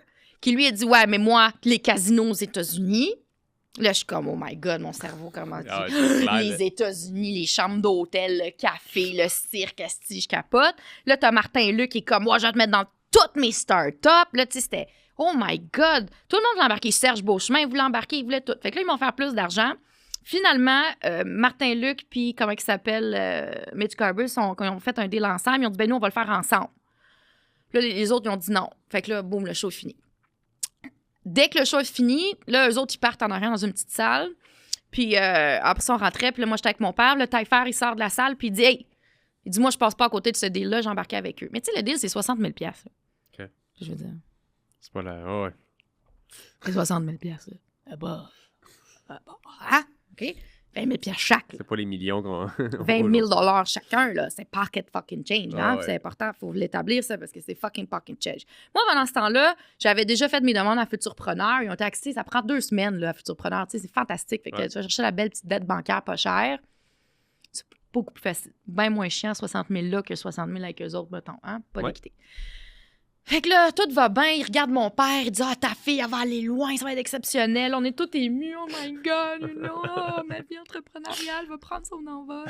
qui lui a dit « Ouais, mais moi, les casinos aux États-Unis... » Là, je suis comme, oh my God, mon cerveau, comment dit? Les États-Unis, les chambres d'hôtel, le café, le cirque, asti, je capote. Là, t'as Martin Luc qui est comme, moi, je vais te mettre dans toutes mes startups. Là, tu sais, c'était, oh my God. Tout le monde voulait embarquer. Serge Beauchemin, il voulait embarquer, il voulait tout. Fait que là, ils m'ont fait plus d'argent. Finalement, Martin Luc, puis comment il s'appelle, Mitch Garber, quand ils ont fait un deal ensemble, ils ont dit, ben nous, on va le faire ensemble. Là, les autres, ils ont dit non. Fait que là, boum, le show est fini. Dès que le show est fini, là, eux autres, ils partent en arrière dans une petite salle. Puis après ça, on rentrait. Puis là, moi, j'étais avec mon père. Le Taillefer, il sort de la salle. Puis il dit, hey, il dit, moi, je passe pas à côté de ce deal-là. J'embarquais avec eux. Mais tu sais, le deal, c'est 60 000 $. OK. Je veux dire. C'est pas là. Oh, ouais. C'est 60 000 $. Ah bah. Ah, OK. 20 000 $ chaque. C'est pas les millions qu'on... 20 000 $ chacun, là. C'est pocket fucking change. Hein? Ouais. C'est important. Il faut l'établir, ça, parce que c'est fucking change. Moi, pendant ce temps-là, j'avais déjà fait mes demandes à Futurpreneur. Ils ont été accès. Ça prend 2 semaines, là, à Futurpreneur. Tu sais, c'est fantastique. Fait que tu vas chercher la belle petite dette bancaire pas chère. C'est beaucoup plus facile. Bien moins chiant, 60 000 là, que 60 000 avec eux autres, mettons. Hein? Pas d'équité. Fait que là, tout va bien. Il regarde mon père. Il dit, ah, ta fille, elle va aller loin. Ça va être exceptionnel. On est tous émus. Oh my God. Oh, ma vie entrepreneuriale va prendre son envol.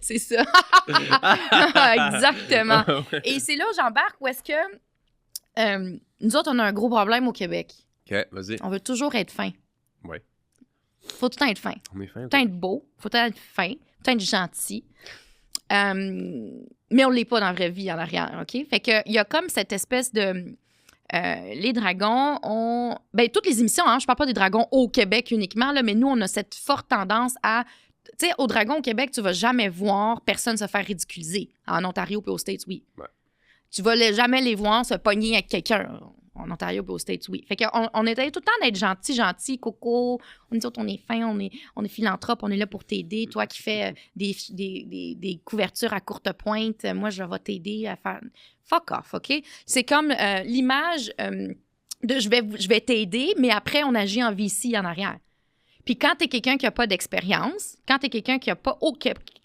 C'est ça. Exactement. Et c'est là où j'embarque où est-ce que nous autres, on a un gros problème au Québec. OK, vas-y. On veut toujours être fin. Oui. Faut tout le temps être fin. On est fin. Faut tout le temps être beau. Faut tout le temps être fin. Faut tout le temps être gentil. Mais on ne l'est pas dans la vraie vie en arrière, OK? Fait qu'il y a comme cette espèce de... les dragons ont... Ben, toutes les émissions, hein, je parle pas des dragons au Québec uniquement, là, mais nous, on a cette forte tendance à... Tu sais, au dragon au Québec, tu vas jamais voir personne se faire ridiculiser. En Ontario puis aux States, oui. Ouais. Tu vas jamais les voir se pogner avec quelqu'un. En Ontario puis aux States, oui. Fait qu'on essaye tout le temps d'être gentil, coco. On dit, on est fin, on est philanthrope, on est là pour t'aider. Toi qui fais des couvertures à courte pointe, moi, je vais t'aider à faire... Fuck off, OK? C'est comme l'image de je vais t'aider, mais après, on agit en VC en arrière. Puis quand t'es quelqu'un qui n'a pas d'expérience, quand t'es quelqu'un qui n'a pas...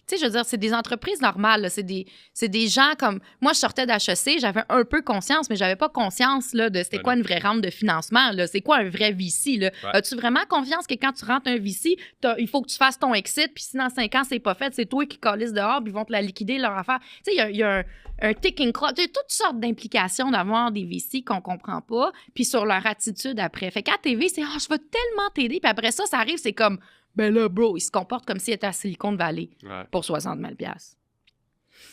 Tu sais, je veux dire, c'est des entreprises normales. Là. C'est des gens comme... Moi, je sortais d'HEC, j'avais un peu conscience, mais j'avais pas conscience là, de c'était quoi une vraie rampe de financement. Là. C'est quoi un vrai VC? Là? Ouais. As-tu vraiment confiance que quand tu rentres un VC, il faut que tu fasses ton exit, puis si dans 5 ans, c'est pas fait, c'est toi qui calisses dehors, puis ils vont te la liquider, leur affaire. Tu sais, il y a un ticking clock. Il y a toutes sortes d'implications d'avoir des VC qu'on comprend pas, puis sur leur attitude après. Fait qu'à TV, c'est « je vais tellement t'aider », puis après ça arrive, c'est comme... Ben là, bro, il se comporte comme s'il était à Silicon Valley pour 60 000 $.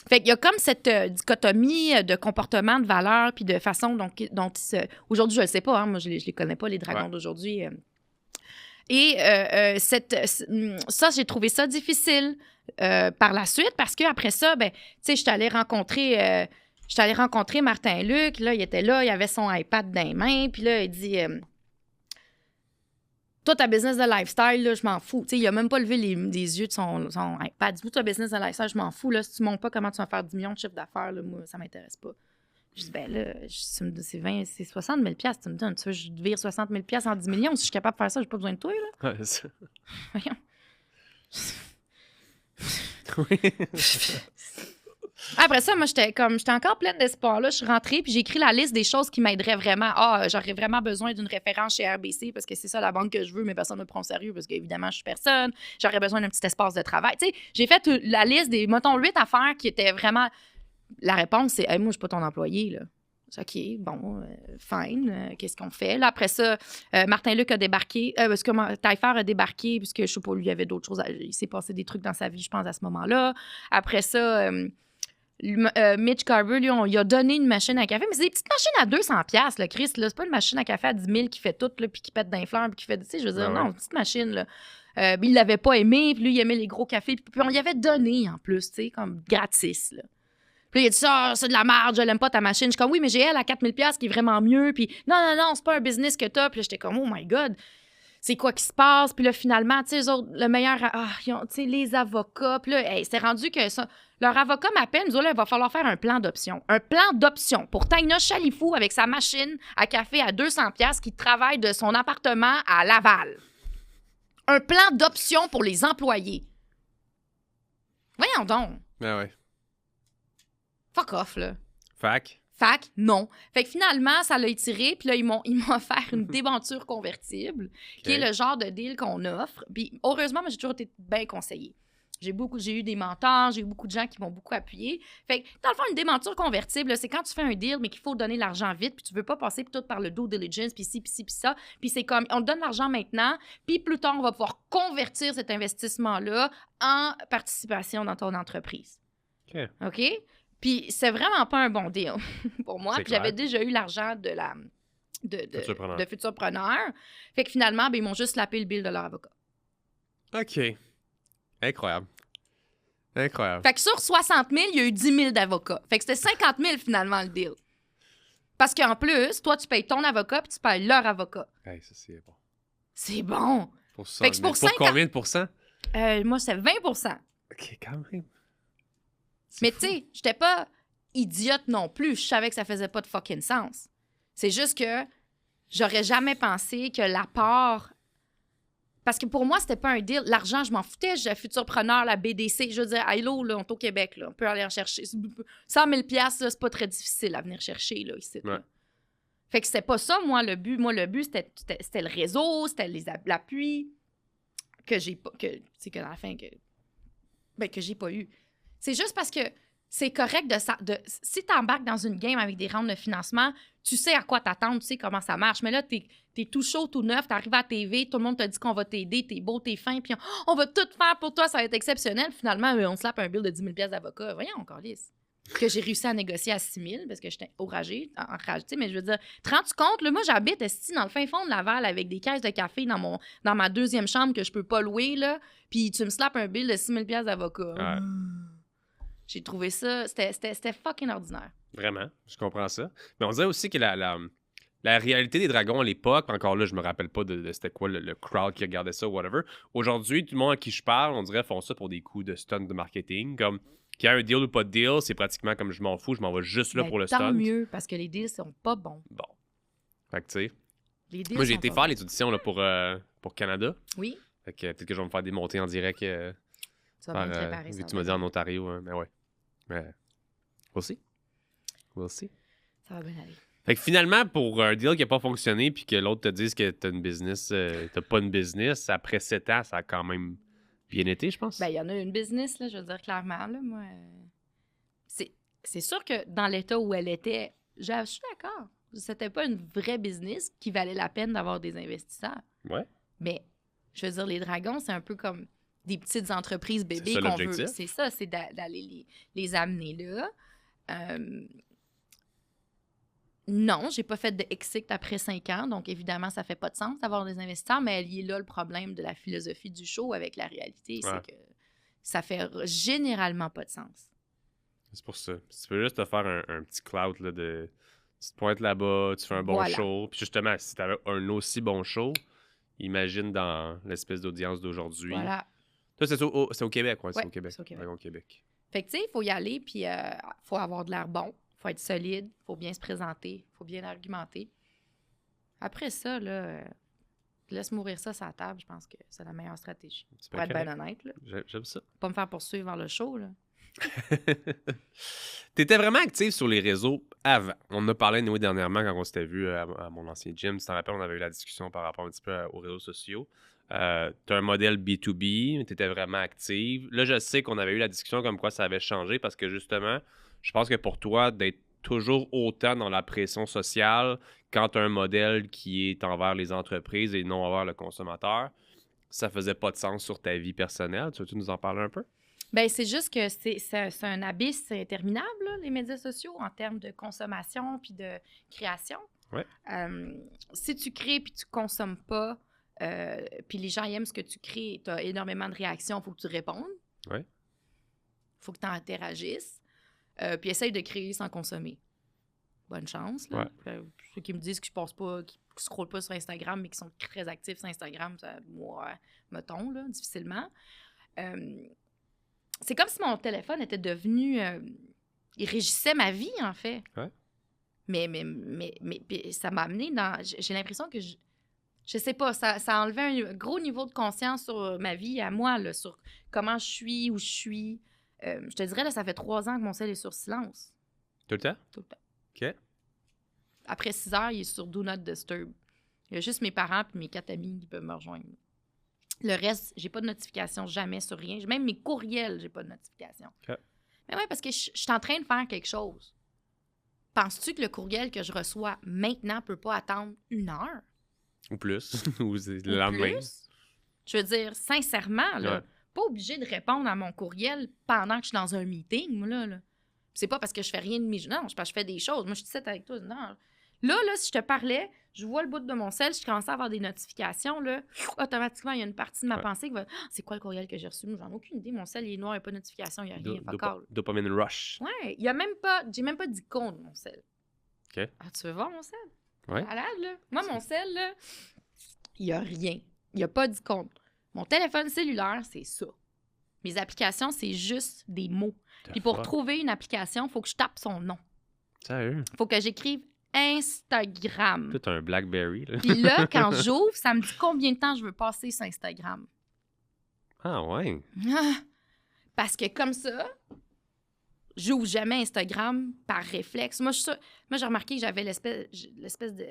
Fait qu'il y a comme cette dichotomie de comportement, de valeur, puis de façon dont ils se... Aujourd'hui, je ne le sais pas, hein, moi, je les connais pas, les dragons d'aujourd'hui. Et ça, j'ai trouvé ça difficile par la suite, parce qu'après ça, ben, tu sais, je suis allée rencontrer... j'étais allée rencontrer Martin Luc, là, il était là, il avait son iPad dans les mains, puis là, il dit toi, ta business de lifestyle, là, je m'en fous. Tu sais, il a même pas levé les yeux de son iPad. Dis-moi, ta business de lifestyle, je m'en fous, là. Si tu montres pas comment tu vas faire 10 millions de chiffre d'affaires, là, moi, ça m'intéresse pas. Je dis, ben là, c'est 60 000 $, tu me donnes. Tu veux que je vire 60 000 $ en 10 millions? Si je suis capable de faire ça, j'ai pas besoin de toi, là. Ouais, c'est ça. Voyons. Oui. Après ça, moi, j'étais encore pleine d'espoir. Là, je suis rentrée, puis j'ai écrit la liste des choses qui m'aideraient vraiment. J'aurais vraiment besoin d'une référence chez RBC parce que c'est ça la banque que je veux, mais personne ne me prend au sérieux parce qu'évidemment, je suis personne. J'aurais besoin d'un petit espace de travail. Tu sais, j'ai fait la liste des, mettons, 8 affaires qui étaient vraiment. La réponse, c'est hey, moi, je suis pas ton employé, là. OK, bon, fine. Qu'est-ce qu'on fait? Là, après ça, Martin Luc a débarqué. Parce que Taillefer a débarqué, puisque je sais pas, lui, il y avait d'autres choses. Il s'est passé des trucs dans sa vie, je pense, à ce moment-là. Après ça, Mitch Carver, lui, il a donné une machine à café. Mais c'est des petites machines à 200$, là, Chris. Là. C'est pas une machine à café à 10 000 qui fait tout, là, puis qui pète d'un fleur, puis qui fait. Tu sais, je veux dire, non, une petite machine, là. Il l'avait pas aimé, puis lui, il aimait les gros cafés. Puis on y avait donné, en plus, tu sais, comme gratis, là. Puis là, il a dit ça, c'est de la merde, je l'aime pas ta machine. Je suis comme, oui, mais j'ai elle à 4 000 $ qui est vraiment mieux. Puis non, c'est pas un business que t'as. Puis là, j'étais comme, oh my God, c'est quoi qui se passe? Puis là, finalement, tu sais, eux autres, le meilleur, tu sais, les avocats. Puis là, hey, c'est rendu que ça, leur avocat m'appelle, nous autres, là, il va falloir faire un plan d'option. Un plan d'option pour Taina Chalifou avec sa machine à café à 200 $ qui travaille de son appartement à Laval. Un plan d'option pour les employés. Voyons donc. Ah ouais. Fuck off, là. Fac. Non. Fait que finalement, ça l'a étiré, puis là, ils m'ont offert une débenture convertible, qui est le genre de deal qu'on offre. Puis heureusement, moi, j'ai toujours été bien conseillée. J'ai eu des mentors, j'ai eu beaucoup de gens qui m'ont beaucoup appuyé. Fait que, dans le fond, une débenture convertible, là, c'est quand tu fais un deal, mais qu'il faut donner l'argent vite, puis tu veux pas passer tout par le due diligence, puis ci, puis ci, puis ça. Puis c'est comme, on te donne l'argent maintenant, puis plus tard, on va pouvoir convertir cet investissement-là en participation dans ton entreprise. OK? Puis c'est vraiment pas un bon deal pour moi. Puis j'avais déjà eu l'argent de Futurpreneur. Fait que finalement, ben, ils m'ont juste slappé le bill de leur avocat. OK. Incroyable. Incroyable. Fait que sur 60 000, il y a eu 10 000 d'avocats. Fait que c'était 50 000 finalement le deal. Parce qu'en plus, toi, tu payes ton avocat puis tu payes leur avocat. Hey, ça, c'est bon. C'est bon. Pour ça. Fait que pour combien de pourcents? Moi, c'est 20 %. OK, quand même. Mais tu sais, j'étais pas idiote non plus. Je savais que ça faisait pas de fucking sens. C'est juste que j'aurais jamais pensé que l'apport... Parce que pour moi, c'était pas un deal. L'argent, je m'en foutais. J'ai Futurpreneur, la BDC. Je veux dire, hello, là, on est au Québec. Là, on peut aller en chercher. 100 000 $, là, c'est pas très difficile à venir chercher là, ici. Ouais. Là. Fait que c'était pas ça, moi, le but. Moi, le but, c'était le réseau, c'était l'appui que j'ai pas... C'est que dans la fin, que j'ai pas eu. C'est juste parce que c'est correct si tu embarques dans une game avec des rounds de financement, tu sais à quoi t'attendre, tu sais comment ça marche. Mais là, t'es tout chaud, tout neuf, t'arrives à la TV, tout le monde te dit qu'on va t'aider, t'es beau, t'es fin, puis on va tout faire pour toi, ça va être exceptionnel. Finalement, on slappe un bill de 10 000 $ d'avocat. Voyons, encore lisse. Que j'ai réussi à négocier à 6 000 parce que j'étais enragée, mais je veux dire, te rends-tu compte, là, moi, j'habite dans le fin fond de Laval avec des caisses de café dans ma deuxième chambre que je peux pas louer, là, puis tu me slappes un bill de 6 000 $ d'avocat. Ouais. J'ai trouvé ça... C'était fucking ordinaire. Vraiment, je comprends ça. Mais on dirait aussi que la réalité des dragons à l'époque, encore là, je me rappelle pas de c'était quoi le crowd qui regardait ça ou whatever. Aujourd'hui, tout le monde à qui je parle, on dirait, font ça pour des coups de stunt de marketing. Comme qu'il y a un deal ou pas de deal, c'est pratiquement comme je m'en fous, je m'en vais juste là pour le stunt. Tant mieux, parce que les deals sont pas bons. Bon. Fait que tu sais. Moi, j'ai été faire les auditions là, pour Canada. Oui. Fait que peut-être que je vais me faire démonter en direct. Tu vas bien te préparer, vu que tu m'as dit en Ontario, hein, mais ouais. Mais we'll see. Ça va bien aller. Fait que finalement, pour un deal qui n'a pas fonctionné puis que l'autre te dise que t'as une business, t'as pas une business, après 7 ans, ça a quand même bien été, je pense. Ben, il y en a une business, là, je veux dire, clairement, là, moi. C'est sûr que dans l'état où elle était, je suis d'accord. C'était pas une vraie business qui valait la peine d'avoir des investisseurs. Ouais. Mais, je veux dire, les dragons, c'est un peu comme des petites entreprises bébés ça, qu'on l'objectif. veut. C'est ça, c'est d'aller les amener là. Non, j'ai pas fait de exit après 5 ans, donc évidemment, ça fait pas de sens d'avoir des investisseurs, mais il y a là le problème de la philosophie du show avec la réalité, c'est que ça fait généralement pas de sens. C'est pour ça. Si tu peux juste te faire un petit clout là, de... Tu te pointes là-bas, tu fais un bon Voilà. show. Puis justement, si tu avais un aussi bon show, imagine dans l'espèce d'audience d'aujourd'hui. Voilà. Toi, c'est au Québec, ouais, c'est Ouais, au Québec. c'est au Québec. Ouais, au Québec. Fait que, tu sais, il faut y aller, puis faut avoir de l'air bon, faut être solide, faut bien se présenter, faut bien argumenter. Après ça, là, laisse mourir ça sur la table, je pense que c'est la meilleure stratégie. C'est Pour être bien honnête, là. J'aime ça. Pas me faire poursuivre vers le show, là. T'étais vraiment active sur les réseaux avant. On en a parlé nous dernièrement quand on s'était vu à mon ancien gym. Tu t'en rappelles, on avait eu la discussion par rapport un petit peu aux réseaux sociaux. T'as un modèle B2B, t'étais vraiment active. Là, je sais qu'on avait eu la discussion comme quoi ça avait changé parce que justement, je pense que pour toi, d'être toujours autant dans la pression sociale quand t'as un modèle qui est envers les entreprises et non envers le consommateur, ça faisait pas de sens sur ta vie personnelle. Tu veux-tu nous en parler un peu? Ben c'est juste que c'est un abysse interminable, là, les médias sociaux, en termes de consommation puis de création. Ouais. Si tu crées puis tu consommes pas, puis les gens aiment ce que tu crées, tu as énormément de réactions, il faut que tu répondes. Ouais. Faut que tu interagisses. Puis essaye de créer sans consommer. Bonne chance. Là. Ceux qui me disent que je passe pas, qui ne scrollent pas sur Instagram, mais qui sont très actifs sur Instagram, ça, moi, mettons, là, difficilement. C'est comme si mon téléphone était devenu... il régissait ma vie, en fait. Ouais. Mais ça m'a amené dans... J'ai l'impression que je sais pas, ça a enlevé un gros niveau de conscience sur ma vie à moi, là, sur comment je suis, où je suis. Je te dirais, là, ça fait 3 ans que mon cell est sur silence. Tout le temps? Tout le temps. OK. Après 6 heures, il est sur Do Not Disturb. Il y a juste mes parents et mes 4 amis qui peuvent me rejoindre. Le reste, j'ai pas de notification jamais sur rien. Même mes courriels, j'ai pas de notification. OK. Mais ouais, parce que je suis en train de faire quelque chose. Penses-tu que le courriel que je reçois maintenant peut pas attendre 1 heure? Ou plus. Ou le lendemain. Plus? Je veux dire, sincèrement, là, Ouais. pas obligé de répondre à mon courriel pendant que je suis dans un meeting, moi, là. C'est pas parce que je fais rien de mes... Non, c'est parce que je fais des choses. Moi, je suis avec toi. Non. Là, si je te parlais, je vois le bout de mon sel, je commence à avoir des notifications, là. Automatiquement, il y a une partie de ma pensée qui va... Ah, c'est quoi le courriel que j'ai reçu? Moi, j'en ai aucune idée. Mon sel, il est noir, il n'y a pas de notification, il n'y a rien. Fuck all. Dopamine rush. Ouais, il y a même pas... J'ai même pas d'icône, mon sel. OK. Ah, tu veux voir mon sel? Ouais. Malade, là. Moi, mon sel, là, il n'y a rien. Il n'y a pas d'icône. Mon téléphone cellulaire, c'est ça. Mes applications, c'est juste des mots. Puis pour trouver une application, il faut que je tape son nom. Sérieux? Il faut que j'écrive Instagram. Tout un Blackberry, là. Puis là, quand j'ouvre, ça me dit combien de temps je veux passer sur Instagram. Ah ouais. Parce que comme ça, j'ouvre jamais Instagram par réflexe. Moi, j'ai remarqué que j'avais l'espèce de...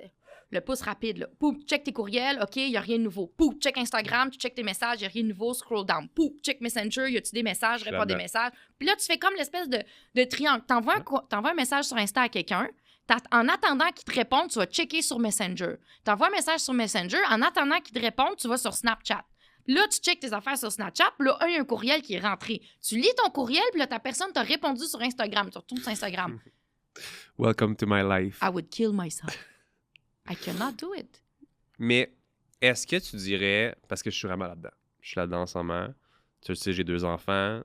Le pouce rapide, là. Pouf, check tes courriels, OK, il n'y a rien de nouveau. Pouf, check Instagram, tu check tes messages, il n'y a rien de nouveau, scroll down. Pouf, check Messenger, y a-tu des messages, réponds des messages. Puis là, tu fais comme l'espèce de triangle. T'envoies un message sur Insta à quelqu'un, en attendant qu'il te réponde, tu vas checker sur Messenger. T'envoies un message sur Messenger, en attendant qu'il te réponde, tu vas sur Snapchat. Là, tu checkes tes affaires sur Snapchat, puis là, il y a un courriel qui est rentré. Tu lis ton courriel, puis là, ta personne t'a répondu sur Instagram. Tu retournes sur Instagram. Welcome to my life. I would kill myself. I cannot do it. Mais est-ce que tu dirais, parce que je suis vraiment là-dedans, je suis là-dedans en ce moment, tu sais, j'ai 2 enfants,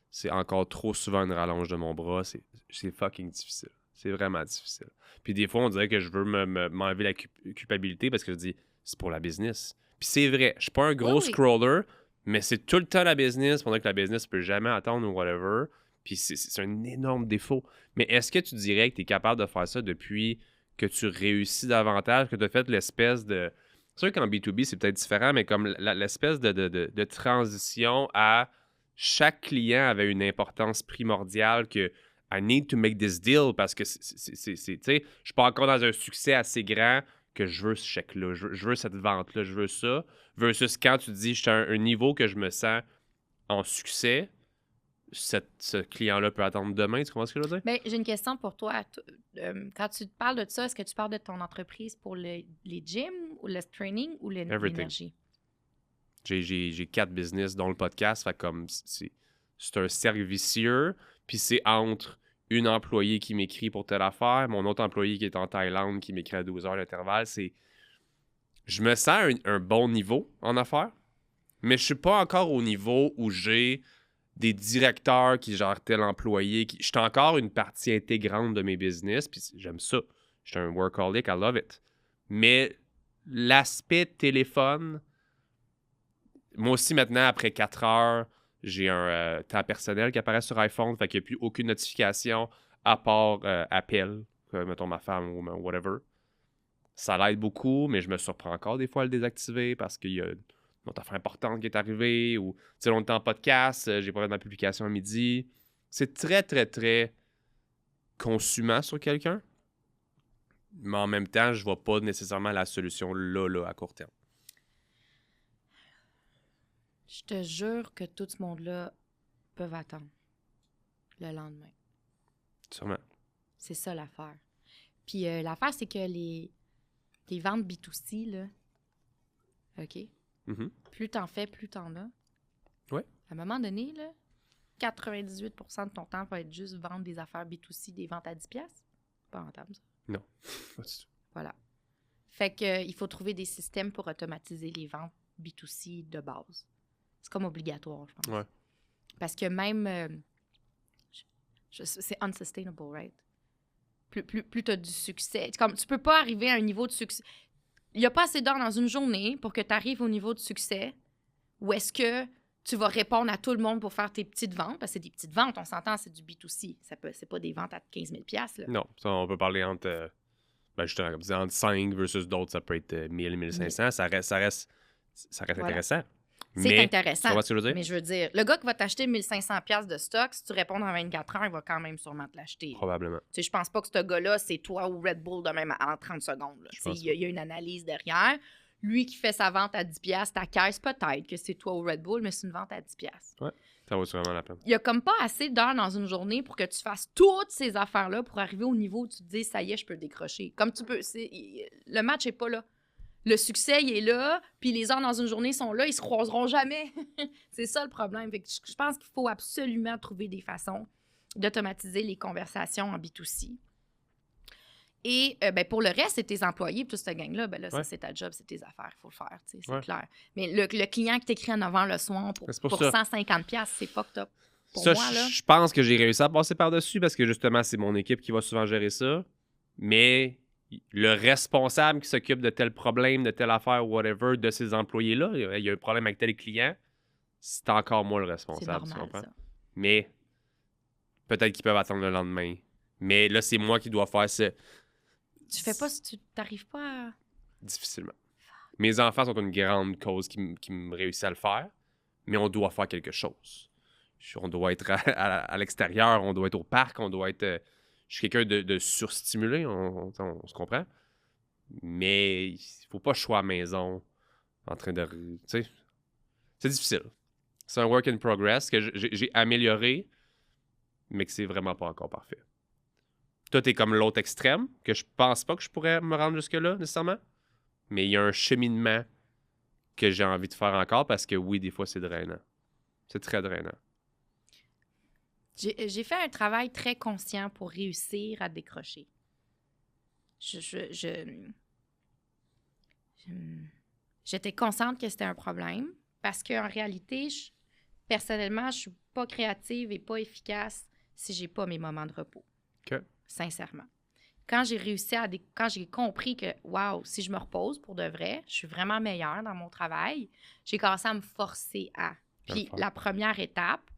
c'est encore trop souvent une rallonge de mon bras, c'est fucking difficile. C'est vraiment difficile. Puis des fois, on dirait que je veux m'enlever la culpabilité parce que je dis, c'est pour la business. Puis c'est vrai, je suis pas un gros scroller, mais c'est tout le temps la business, pendant que la business peut jamais attendre ou whatever. Puis c'est un énorme défaut. Mais est-ce que tu dirais que tu es capable de faire ça depuis que tu réussis davantage, que tu as fait l'espèce de... C'est sûr qu'en B2B, c'est peut-être différent, mais comme l'espèce de transition à chaque client avait une importance primordiale que I need to make this deal parce que tu sais, je suis pas encore dans un succès assez grand que je veux ce chèque-là, je veux cette vente-là, je veux ça, versus quand tu dis je suis à un niveau que je me sens en succès, ce client-là peut attendre demain, tu comprends ce que je veux dire? Bien, j'ai une question pour toi. Quand tu parles de ça, est-ce que tu parles de ton entreprise pour les gyms, ou le training, ou l'énergie? J'ai 4 business, dont le podcast, fait comme c'est un cercle vicieux, puis c'est entre une employée qui m'écrit pour telle affaire, mon autre employé qui est en Thaïlande qui m'écrit à 12 heures d'intervalle. Je me sens à un bon niveau en affaires, mais je suis pas encore au niveau où j'ai des directeurs qui gèrent tel employé. Je suis encore une partie intégrante de mes business, puis j'aime ça. Je suis un workaholic, I love it. Mais l'aspect téléphone, moi aussi maintenant, après 4 heures, j'ai un temps personnel qui apparaît sur iPhone, fait qu'il n'y a plus aucune notification à part appel, mettons ma femme ou whatever. Ça l'aide beaucoup, mais je me surprends encore des fois à le désactiver parce qu'il y a une autre affaire importante qui est arrivée ou, tu sais, on est en podcast, j'ai pas fait ma publication à midi. C'est très, très, très consumant sur quelqu'un, mais en même temps, je vois pas nécessairement la solution là, à court terme. Je te jure que tout ce monde-là peuvent attendre le lendemain. Sûrement. C'est ça l'affaire. Puis l'affaire, c'est que les ventes B2C, là, OK? Mm-hmm. Plus t'en fais, plus t'en as. Ouais. À un moment donné, là, 98% de ton temps va être juste vendre des affaires B2C, des ventes à 10$. Pas rentable, ça. Non. Pas du tout. Voilà. Fait que il faut trouver des systèmes pour automatiser les ventes B2C de base. C'est comme obligatoire, je pense. Ouais. Parce que même... c'est unsustainable, right? Plus tu as du succès. Comme, tu peux pas arriver à un niveau de succès. Il n'y a pas assez d'heures dans une journée pour que tu arrives au niveau de succès où est-ce que tu vas répondre à tout le monde pour faire tes petites ventes. Parce que c'est des petites ventes, on s'entend, c'est du B2C. C'est pas des ventes à 15 000 $. Là. Non, ça, on peut parler entre, justement, comme je disais, entre 5 versus d'autres, ça peut être 1000, 1500. Ça reste Voilà. intéressant. C'est Mais, intéressant. tu vois ce que je veux dire? Mais je veux dire, le gars qui va t'acheter 1500 $ de stock, si tu réponds dans 24 heures, il va quand même sûrement te l'acheter. Probablement. Tu sais, je pense pas que ce gars-là, c'est toi ou Red Bull de même en 30 secondes. Il y a une analyse derrière. Lui qui fait sa vente à 10 $, ta caisse, peut-être que c'est toi ou Red Bull, mais c'est une vente à 10 $. Ouais, ça vaut vraiment la peine. Il y a comme pas assez d'heures dans une journée pour que tu fasses toutes ces affaires-là pour arriver au niveau où tu te dis, ça y est, je peux décrocher. Comme tu peux. Le match est pas là. Le succès, il est là, puis les heures dans une journée sont là, ils se croiseront jamais. C'est ça le problème. Fait que je pense qu'il faut absolument trouver des façons d'automatiser les conversations en B2C. Et pour le reste, c'est tes employés, puis toute cette gang-là, ça, c'est ta job, c'est tes affaires, il faut le faire, c'est clair. Mais le client qui t'écrit en avant le soir pour 150$, c'est fucked up. Pour ça, moi, là. Je pense que j'ai réussi à passer par-dessus parce que justement, c'est mon équipe qui va souvent gérer ça. Mais le responsable qui s'occupe de tel problème, de telle affaire, whatever, de ces employés-là, il y a un problème avec tel client, c'est encore moi le responsable. C'est normal, ça. Mais peut-être qu'ils peuvent attendre le lendemain. Mais là, c'est moi qui dois faire ça. Tu fais pas si tu n'arrives pas à... Difficilement. Mes enfants sont une grande cause qui me réussit à le faire, mais on doit faire quelque chose. On doit être à l'extérieur, on doit être au parc, on doit être... je suis quelqu'un de surstimulé, on se comprend. Mais il faut pas que je sois à la maison en train de... Tu sais, c'est difficile. C'est un work in progress que j'ai amélioré, mais que c'est vraiment pas encore parfait. Toi, t'es comme l'autre extrême, que je pense pas que je pourrais me rendre jusque-là, nécessairement. Mais il y a un cheminement que j'ai envie de faire encore parce que oui, des fois, c'est drainant. C'est très drainant. J'ai fait un travail très conscient pour réussir à décrocher. J'étais consciente que c'était un problème parce qu'en réalité, personnellement, je suis pas créative et pas efficace si j'ai pas mes moments de repos. OK. Sincèrement. Quand j'ai réussi quand j'ai compris que, wow, si je me repose pour de vrai, je suis vraiment meilleure dans mon travail, j'ai commencé à me forcer à. Puis la première étape,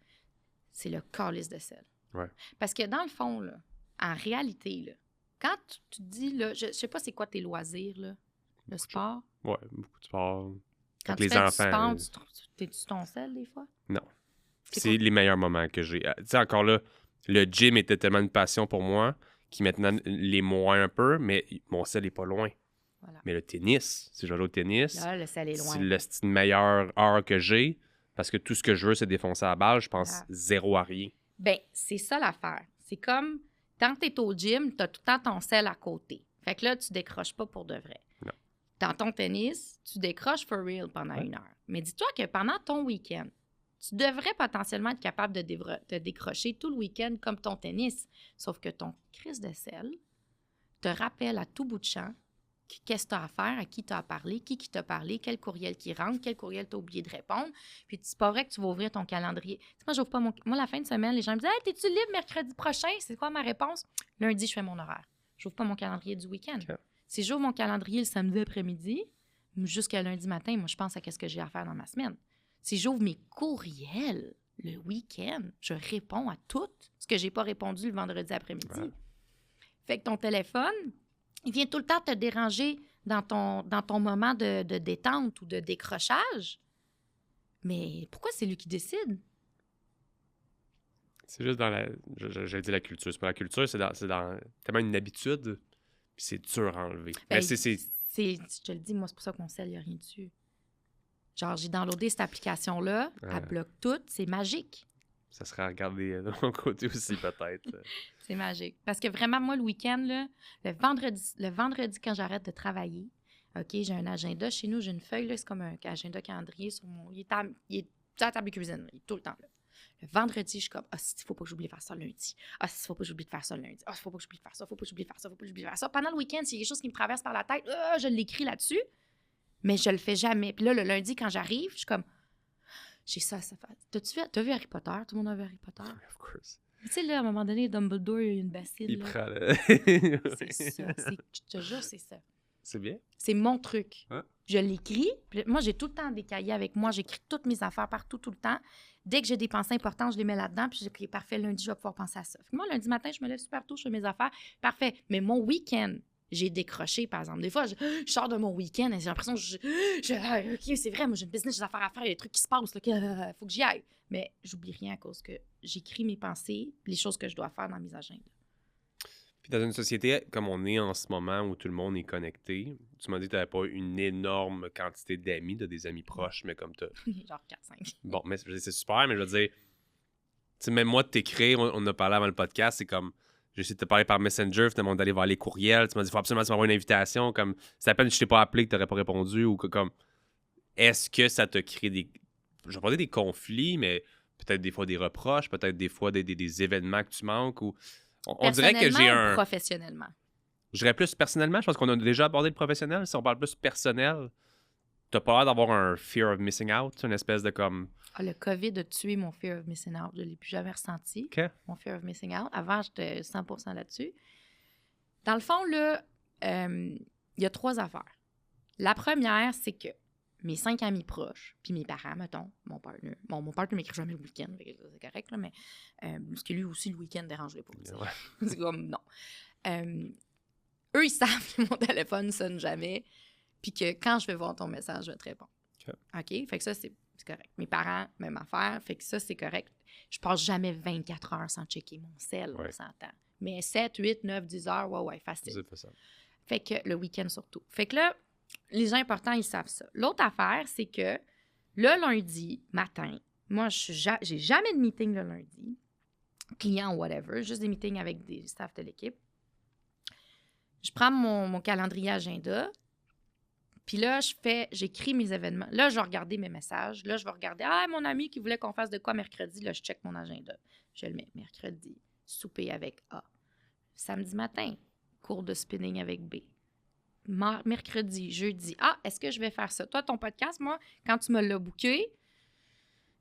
c'est le calice de sel. Ouais. Parce que dans le fond, là, en réalité, là, quand tu te dis, là, je sais pas c'est quoi tes loisirs, là, le sport. Ouais, beaucoup de sport. Quand avec tu les fais enfants. Du sport, t'es-tu ton sel des fois? Non. C'est les meilleurs moments que j'ai. Tu sais, encore là, le gym était tellement une passion pour moi qui maintenant l'est moins un peu, mais mon sel est pas loin. Voilà. Mais le tennis, si je joue au tennis, là, le sel est loin. C'est une meilleure heure que j'ai parce que tout ce que je veux, c'est défoncer la balle. Je pense zéro à rien. Ben, c'est ça l'affaire. C'est comme, quand t'es au gym, t'as tout le temps ton sel à côté. Fait que là, tu décroches pas pour de vrai. Non. Dans ton tennis, tu décroches for real pendant 1 heure. Mais dis-toi que pendant ton week-end, tu devrais potentiellement être capable de décrocher tout le week-end comme ton tennis. Sauf que ton crise de sel te rappelle à tout bout de champ qu'est-ce que tu as à faire, à qui tu as parlé, qui t'a parlé, quel courriel qui rentre, quel courriel tu as oublié de répondre. Puis c'est pas vrai que tu vas ouvrir ton calendrier. Tu sais, moi, j'ouvre pas moi, la fin de semaine, les gens me disent « Hey, t'es-tu libre mercredi prochain? » C'est quoi ma réponse? Lundi, je fais mon horaire. J'ouvre pas mon calendrier du week-end. Okay. Si j'ouvre mon calendrier le samedi après-midi, jusqu'à lundi matin, moi, je pense à ce que j'ai à faire dans ma semaine. Si j'ouvre mes courriels le week-end, je réponds à tout ce que j'ai pas répondu le vendredi après-midi. Ouais. Fait que ton téléphone, il vient tout le temps te déranger dans ton moment de détente ou de décrochage. Mais pourquoi c'est lui qui décide? C'est juste dans la... J'allais dire la culture. C'est pas la culture, c'est dans tellement une habitude, puis c'est dur à enlever. Ben, mais je te le dis, moi, c'est pour ça qu'on sait, il n'y a rien dessus. Genre, j'ai downloadé cette application-là, elle bloque tout, c'est magique. Ça serait à regarder de mon côté aussi, peut-être. C'est magique. Parce que vraiment, moi, le week-end, là, le vendredi, quand j'arrête de travailler, OK, j'ai un agenda chez nous, j'ai une feuille, là, c'est comme un agenda calendrier sur mon... Il est à la table de cuisine, il est tout le temps là. Le vendredi, je suis comme, il faut pas que j'oublie de faire ça lundi. Il faut pas que j'oublie de faire ça lundi. Il faut pas que j'oublie de faire ça, faut pas que j'oublie de faire ça, faut pas que j'oublie de faire ça. Pendant le week-end, s'il y a quelque chose qui me traverse par la tête, je l'écris là-dessus, mais je le fais jamais. Puis là, le lundi, quand j'arrive, je suis comme, j'ai ça à faire. T'as vu Harry Potter? Tout le monde a vu Harry Potter? Of course. Tu sais, là, à un moment donné, Dumbledore, il y a une bassine. Il là. prend le... C'est ça. Je te jure, c'est ça. C'est bien. C'est mon truc. Hein? Je l'écris. Moi, j'ai tout le temps des cahiers avec moi. J'écris toutes mes affaires partout, tout le temps. Dès que j'ai des pensées importantes, je les mets là-dedans. Puis j'ai parfait, lundi, je vais pouvoir penser à ça. Moi, lundi matin, je me lève super tôt, je fais mes affaires. Parfait. Mais mon week-end, j'ai décroché, par exemple. Des fois, je sors de mon week-end et j'ai l'impression que OK, c'est vrai, moi, j'ai une business, j'ai des affaires à faire, il y a des trucs qui se passent, il faut que j'y aille. Mais j'oublie rien à cause que j'écris mes pensées, les choses que je dois faire dans mes agendas. Puis dans une société comme on est en ce moment où tout le monde est connecté, tu m'as dit que tu n'avais pas une énorme quantité d'amis, des amis proches, mais comme tu Genre 4-5. Bon, mais c'est super, mais je veux dire, tu sais, même moi de t'écrire, on a parlé avant le podcast, c'est comme, j'ai essayé de te parler par Messenger, finalement d'aller voir les courriels, tu m'as dit, il faut absolument m'envoyer une invitation, comme, c'est à peine que je t'ai pas appelé, que tu n'aurais pas répondu, ou que comme, est-ce que ça te crée des, je vais pas dire des conflits, mais peut-être des fois des reproches, peut-être des fois des événements que tu manques, ou... On dirait que j'ai un... professionnellement? Je dirais plus personnellement. Je pense qu'on a déjà abordé le professionnel. Si on parle plus personnel, t'as pas l'air d'avoir un fear of missing out, une espèce de comme... Le COVID a tué mon fear of missing out. Je ne l'ai plus jamais ressenti, mon fear of missing out. Avant, j'étais 100% là-dessus. Dans le fond, là, il y a 3 affaires. La première, c'est que mes 5 amis proches, puis mes parents, mettons, mon partner. Bon, mon partner m'écrit jamais le week-end, c'est correct, là, mais parce que lui aussi, le week-end dérangerait pas. Ouais. C'est comme, non. Eux, ils savent que mon téléphone ne sonne jamais, puis que quand je vais voir ton message, je vais te répondre. OK? Fait que ça, c'est correct. Mes parents, même affaire, fait que ça, c'est correct. Je passe jamais 24 heures sans checker mon cell, on s'entend. Mais 7, 8, 9, 10 heures, ouais, facile. C'est pas ça. Fait que le week-end surtout. Fait que là, les gens importants, ils savent ça. L'autre affaire, c'est que le lundi matin, moi, j'ai jamais de meeting le lundi, client ou whatever, juste des meetings avec des staffs de l'équipe. Je prends mon calendrier agenda, puis là, j'écris mes événements. Là, je vais regarder mes messages. Là, je vais regarder, mon ami qui voulait qu'on fasse de quoi mercredi, là, je check mon agenda. Je le mets mercredi, souper avec A. Samedi matin, cours de spinning avec B. Mercredi, jeudi. Est-ce que je vais faire ça? Toi, ton podcast, moi, quand tu me l'as booké,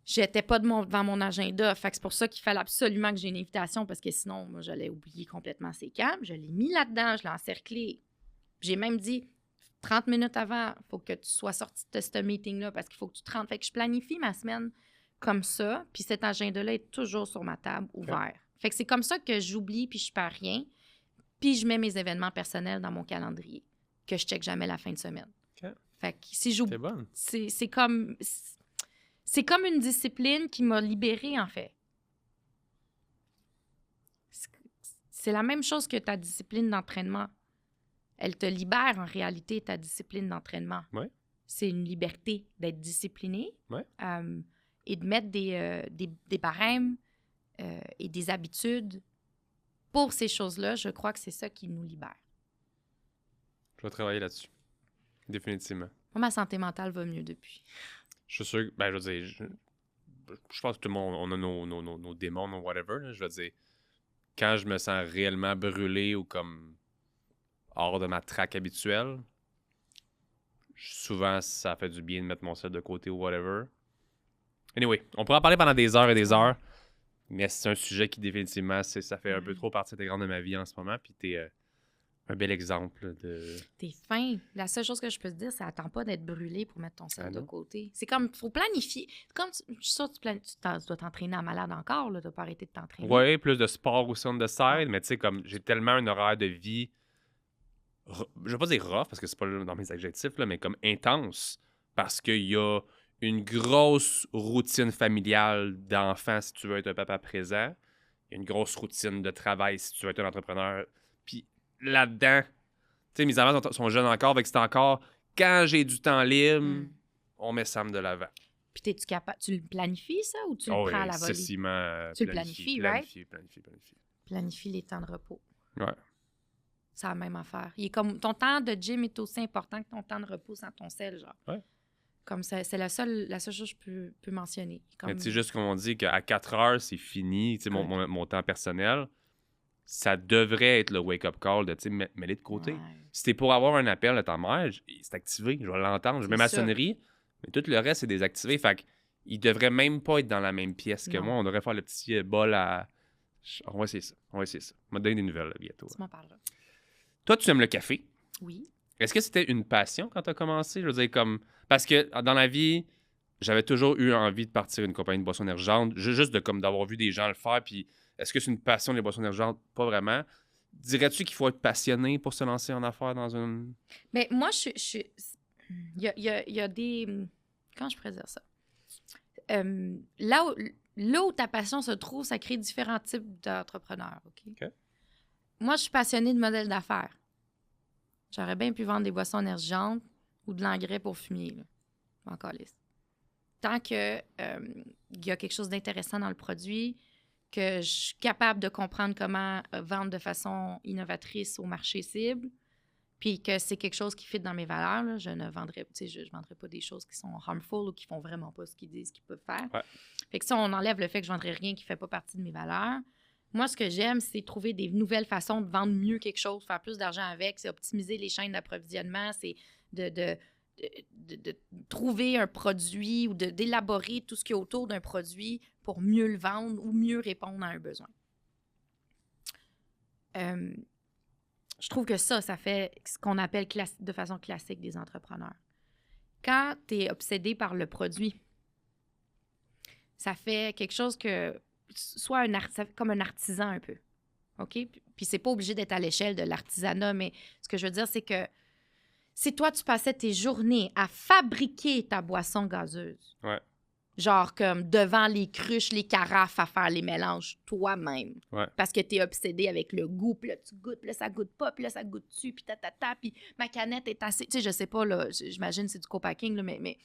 j'étais pas devant mon agenda. Fait que c'est pour ça qu'il fallait absolument que j'ai une invitation parce que sinon, moi, j'allais oublier complètement ces camps. Je l'ai mis là-dedans, je l'ai encerclé. J'ai même dit 30 minutes avant, il faut que tu sois sorti de ce meeting-là parce qu'il faut que tu te rendes. Fait que je planifie ma semaine comme ça. Puis cet agenda-là est toujours sur ma table, ouvert. Fait que c'est comme ça que j'oublie puis je perds rien. Puis je mets mes événements personnels dans mon calendrier que je check jamais la fin de semaine. Fait que si j'oublie... C'est comme... C'est comme une discipline qui m'a libérée, en fait. C'est la même chose que ta discipline d'entraînement. Elle te libère, en réalité, ta discipline d'entraînement. Ouais. C'est une liberté d'être discipliné et de mettre des barèmes et des habitudes pour ces choses-là. Je crois que c'est ça qui nous libère. Je vais travailler là-dessus. Définitivement. Moi, ma santé mentale va mieux depuis. Je suis sûr que, je veux dire, je pense que tout le monde, on a nos démons, nos whatever, là, je veux dire, quand je me sens réellement brûlé ou comme hors de ma traque habituelle, souvent, ça fait du bien de mettre mon sel de côté ou whatever. Anyway, on pourra en parler pendant des heures et des heures. Mais c'est un sujet qui, définitivement, ça fait un peu trop partie intégrante de ma vie en ce moment. Puis t'es un bel exemple de... T'es fin. La seule chose que je peux te dire, c'est attends pas d'être brûlé pour mettre ton sel de non? côté. C'est comme, faut planifier. C'est comme, je suis sûre que tu dois t'entraîner à malade encore, là. Tu dois pas arrêter de t'entraîner. Ouais, plus de sport aussi on the side. Mais tu sais, comme j'ai tellement un horaire de vie, je vais pas dire rough, parce que c'est pas dans mes adjectifs, là, mais comme intense. Parce qu'il y a une grosse routine familiale d'enfant si tu veux être un papa présent. Il y a une grosse routine de travail si tu veux être un entrepreneur. Puis là-dedans, tu sais, mes enfants sont jeunes encore, fait que c'est encore quand j'ai du temps libre, on met Sam de l'avant. Puis t'es-tu capable, tu le planifies, ça, ou tu le prends à la volée? Excessivement. Tu le planifies, right? Planifie. Planifie les temps de repos. Ouais. C'est la même affaire. Il est comme, ton temps de gym est aussi important que ton temps de repos sans ton sel, genre. Ouais. Comme ça, c'est la seule chose que je peux mentionner. Comme... Mais tu sais, juste comme on dit qu'à 4 heures, c'est fini, tu sais, mon temps personnel, ça devrait être le wake-up call de, tu sais, mets-les de côté. Ouais. Si t'es pour avoir un appel de ta mère, c'est activé, je vais l'entendre, je mets ma sonnerie, mais tout le reste, c'est désactivé. Fait qu'il devrait même pas être dans la même pièce que moi. On devrait faire le petit bol à... On va essayer ça. On va me donner des nouvelles là, bientôt. Tu m'en parleras. Toi, tu aimes le café? Oui. Est-ce que c'était une passion quand tu as commencé? Je veux dire, comme... Parce que dans la vie, j'avais toujours eu envie de partir une compagnie de boissons énergisantes, juste d'avoir vu des gens le faire. Puis est-ce que c'est une passion, les boissons énergisantes? Pas vraiment. Dirais-tu qu'il faut être passionné pour se lancer en affaires dans une... Mais moi, il y a des... Comment je pourrais dire ça? Là où ta passion se trouve, ça crée différents types d'entrepreneurs, OK? Moi, je suis passionnée de modèles d'affaires. J'aurais bien pu vendre des boissons énergisantes ou de l'engrais pour fumier, là. Encore lisse. Tant que il y a quelque chose d'intéressant dans le produit, que je suis capable de comprendre comment vendre de façon innovatrice au marché cible, puis que c'est quelque chose qui fit dans mes valeurs, là, je ne vendrais, je vendrais pas des choses qui sont harmful ou qui font vraiment pas ce qu'ils disent qu'ils peuvent faire. Ouais. Fait que si on enlève le fait que je vendrais rien qui fait pas partie de mes valeurs, moi, ce que j'aime, c'est trouver des nouvelles façons de vendre mieux quelque chose, faire plus d'argent avec, c'est optimiser les chaînes d'approvisionnement, c'est de trouver un produit ou d'élaborer tout ce qui est autour d'un produit pour mieux le vendre ou mieux répondre à un besoin. Je trouve que ça fait ce qu'on appelle de façon classique des entrepreneurs. Quand tu es obsédé par le produit, ça fait quelque chose que soit ça fait comme un artisan un peu. OK? Puis c'est pas obligé d'être à l'échelle de l'artisanat, mais ce que je veux dire, c'est que si toi, tu passais tes journées à fabriquer ta boisson gazeuse, genre comme devant les cruches, les carafes, à faire les mélanges toi-même, parce que tu es obsédé avec le goût, puis là, tu goûtes, puis là, ça goûte pas, puis là, ça goûte dessus, puis puis ma canette est assez... Tu sais, je sais pas, là, j'imagine c'est du co-packing, là, mais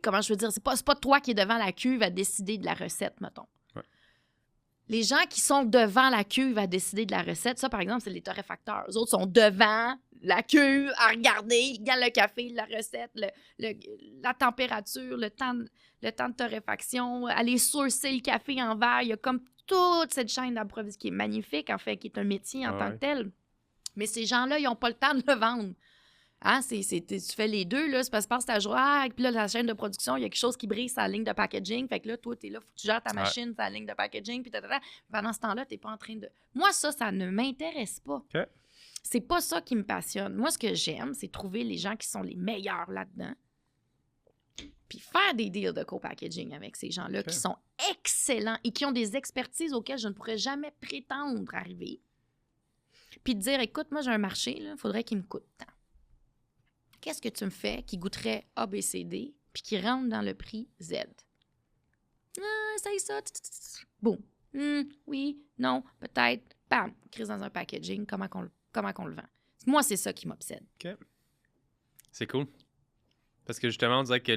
comment je veux dire, c'est pas toi qui es devant la cuve à décider de la recette, mettons. Les gens qui sont devant la cuve à décider de la recette, ça, par exemple, c'est les torréfacteurs. Eux autres sont devant la cuve à regarder, ils regardent le café, la recette, la température, le temps de torréfaction, aller sourcer le café en verre. Il y a comme toute cette chaîne d'approvisionnement qui est magnifique, en fait, qui est un métier en tant que tel. Mais ces gens-là, ils n'ont pas le temps de le vendre. Hein? Tu fais les deux, là, c'est parce que passe ta journée, puis là, la chaîne de production, il y a quelque chose qui brise sur la ligne de packaging, fait que là, toi, t'es là, faut que tu gères ta machine sur la ligne de packaging, puis pendant ce temps-là, t'es pas en train de... Moi, ça ne m'intéresse pas. Okay. C'est pas ça qui me passionne. Moi, ce que j'aime, c'est trouver les gens qui sont les meilleurs là-dedans, puis faire des deals de co-packaging avec ces gens-là qui sont excellents et qui ont des expertises auxquelles je ne pourrais jamais prétendre arriver, puis de dire, écoute, moi, j'ai un marché, il faudrait qu'il me coûte tant. Qu'est-ce que tu me fais qui goûterait A, B, C, D, puis qui rentre dans le prix Z? Essaye ça. Boum. Oui, non, peut-être. Bam. Crise dans un packaging. Comment qu'on le vend? Moi, c'est ça qui m'obsède. OK. C'est cool. Parce que justement, on dirait que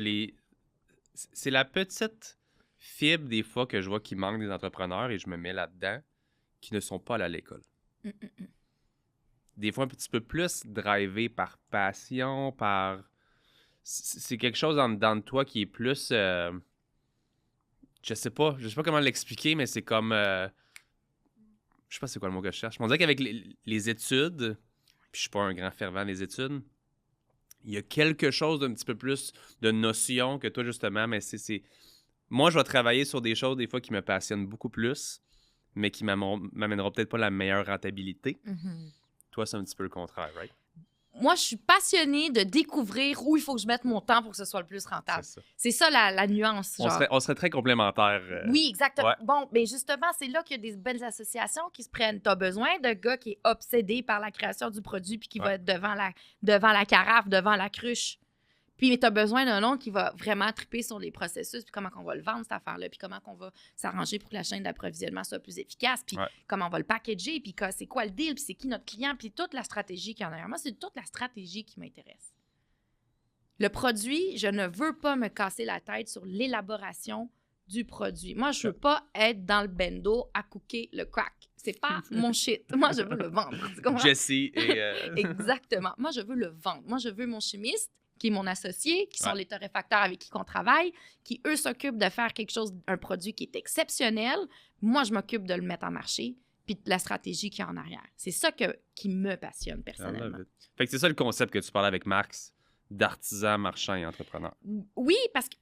c'est la petite fibre des fois que je vois qui manque des entrepreneurs et je me mets là-dedans qui ne sont pas allés à l'école. Des fois un petit peu plus drivé par passion, c'est quelque chose en dedans de toi qui est plus... je sais pas comment l'expliquer, mais c'est comme... je sais pas c'est quoi le mot que je cherche. On dirait qu'avec les études, puis je suis pas un grand fervent des études, il y a quelque chose d'un petit peu plus de notion que toi, justement, mais c'est... Moi, je vais travailler sur des choses, des fois, qui me passionnent beaucoup plus, mais qui m'amèneront peut-être pas la meilleure rentabilité. Toi, c'est un petit peu le contraire, right? Moi, je suis passionnée de découvrir où il faut que je mette mon temps pour que ce soit le plus rentable. C'est ça la nuance. Genre. On serait très complémentaires. Oui, exactement. Ouais. Bon, mais justement, c'est là qu'il y a des belles associations qui se prennent. Tu as besoin de gars qui est obsédé par la création du produit puis qui va être devant la carafe, devant la cruche. Puis tu as besoin d'un autre qui va vraiment triper sur les processus, puis comment on va le vendre, cette affaire-là, puis comment on va s'arranger pour que la chaîne d'approvisionnement soit plus efficace, puis comment on va le packager, puis c'est quoi le deal, puis c'est qui notre client, puis toute la stratégie qu'il y en a. Moi, c'est toute la stratégie qui m'intéresse. Le produit, je ne veux pas me casser la tête sur l'élaboration du produit. Moi, je veux pas être dans le bendo à cooker le crack. C'est pas mon shit. Moi, je veux le vendre. Jessie et... Exactement. Moi, je veux le vendre. Moi, je veux mon chimiste qui est mon associé, qui sont les torréfacteurs avec qui on travaille, qui, eux, s'occupent de faire quelque chose, un produit qui est exceptionnel. Moi, je m'occupe de le mettre en marché, puis de la stratégie qui est en arrière. C'est ça qui me passionne personnellement. Fait que c'est ça le concept que tu parlais avec Marx, d'artisan, marchand et entrepreneur. Oui, parce que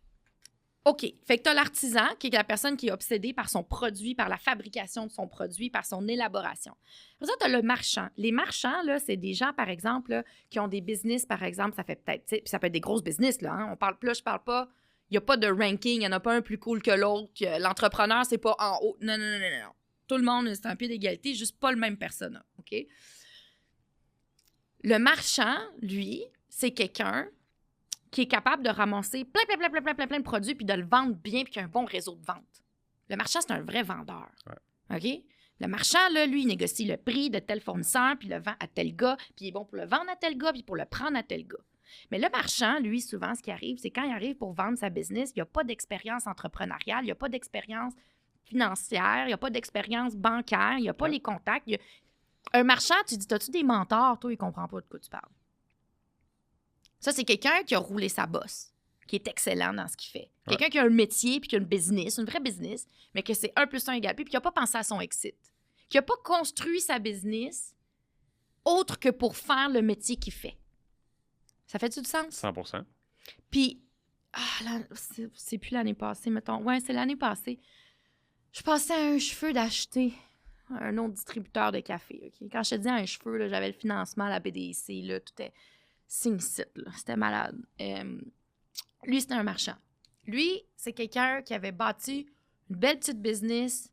OK. Fait que tu as l'artisan, qui est la personne qui est obsédée par son produit, par la fabrication de son produit, par son élaboration. Après ça, tu as le marchand. Les marchands, là, c'est des gens, par exemple, là, qui ont des business, par exemple, ça fait peut-être, puis ça peut être des grosses business, là. Hein? On parle plus, je parle pas. Il n'y a pas de ranking, il n'y en a pas un plus cool que l'autre. L'entrepreneur, c'est pas en haut. Non. Tout le monde, c'est un pied d'égalité, juste pas le même persona. OK? Le marchand, lui, c'est quelqu'un qui est capable de ramasser plein de produits puis de le vendre bien puis qui a un bon réseau de vente. Le marchand, c'est un vrai vendeur. OK? Le marchand, là, lui, il négocie le prix de tel fournisseur puis le vend à tel gars puis il est bon pour le vendre à tel gars puis pour le prendre à tel gars. Mais le marchand, lui, souvent, ce qui arrive, c'est quand il arrive pour vendre sa business, il n'y a pas d'expérience entrepreneuriale, il n'y a pas d'expérience financière, il n'y a pas d'expérience bancaire, il n'y a pas les contacts. Un marchand, tu dis, as-tu des mentors? Toi, il ne comprend pas de quoi tu parles. Ça, c'est quelqu'un qui a roulé sa bosse, qui est excellent dans ce qu'il fait. Quelqu'un qui a un métier, puis qui a une business, une vraie business, mais que c'est 1 + 1 = puis qui n'a pas pensé à son exit. Qui n'a pas construit sa business autre que pour faire le métier qu'il fait. Ça fait-tu du sens? 100%. Puis, c'est plus l'année passée, mettons. Ouais, c'est l'année passée. Je passais à un cheveu d'acheter un autre distributeur de café. Okay? Quand je te dis un cheveu, là, j'avais le financement à la BDC, là, tout est... Signe-site, là. C'était malade. Lui, c'était un marchand. Lui, c'est quelqu'un qui avait bâti une belle petite business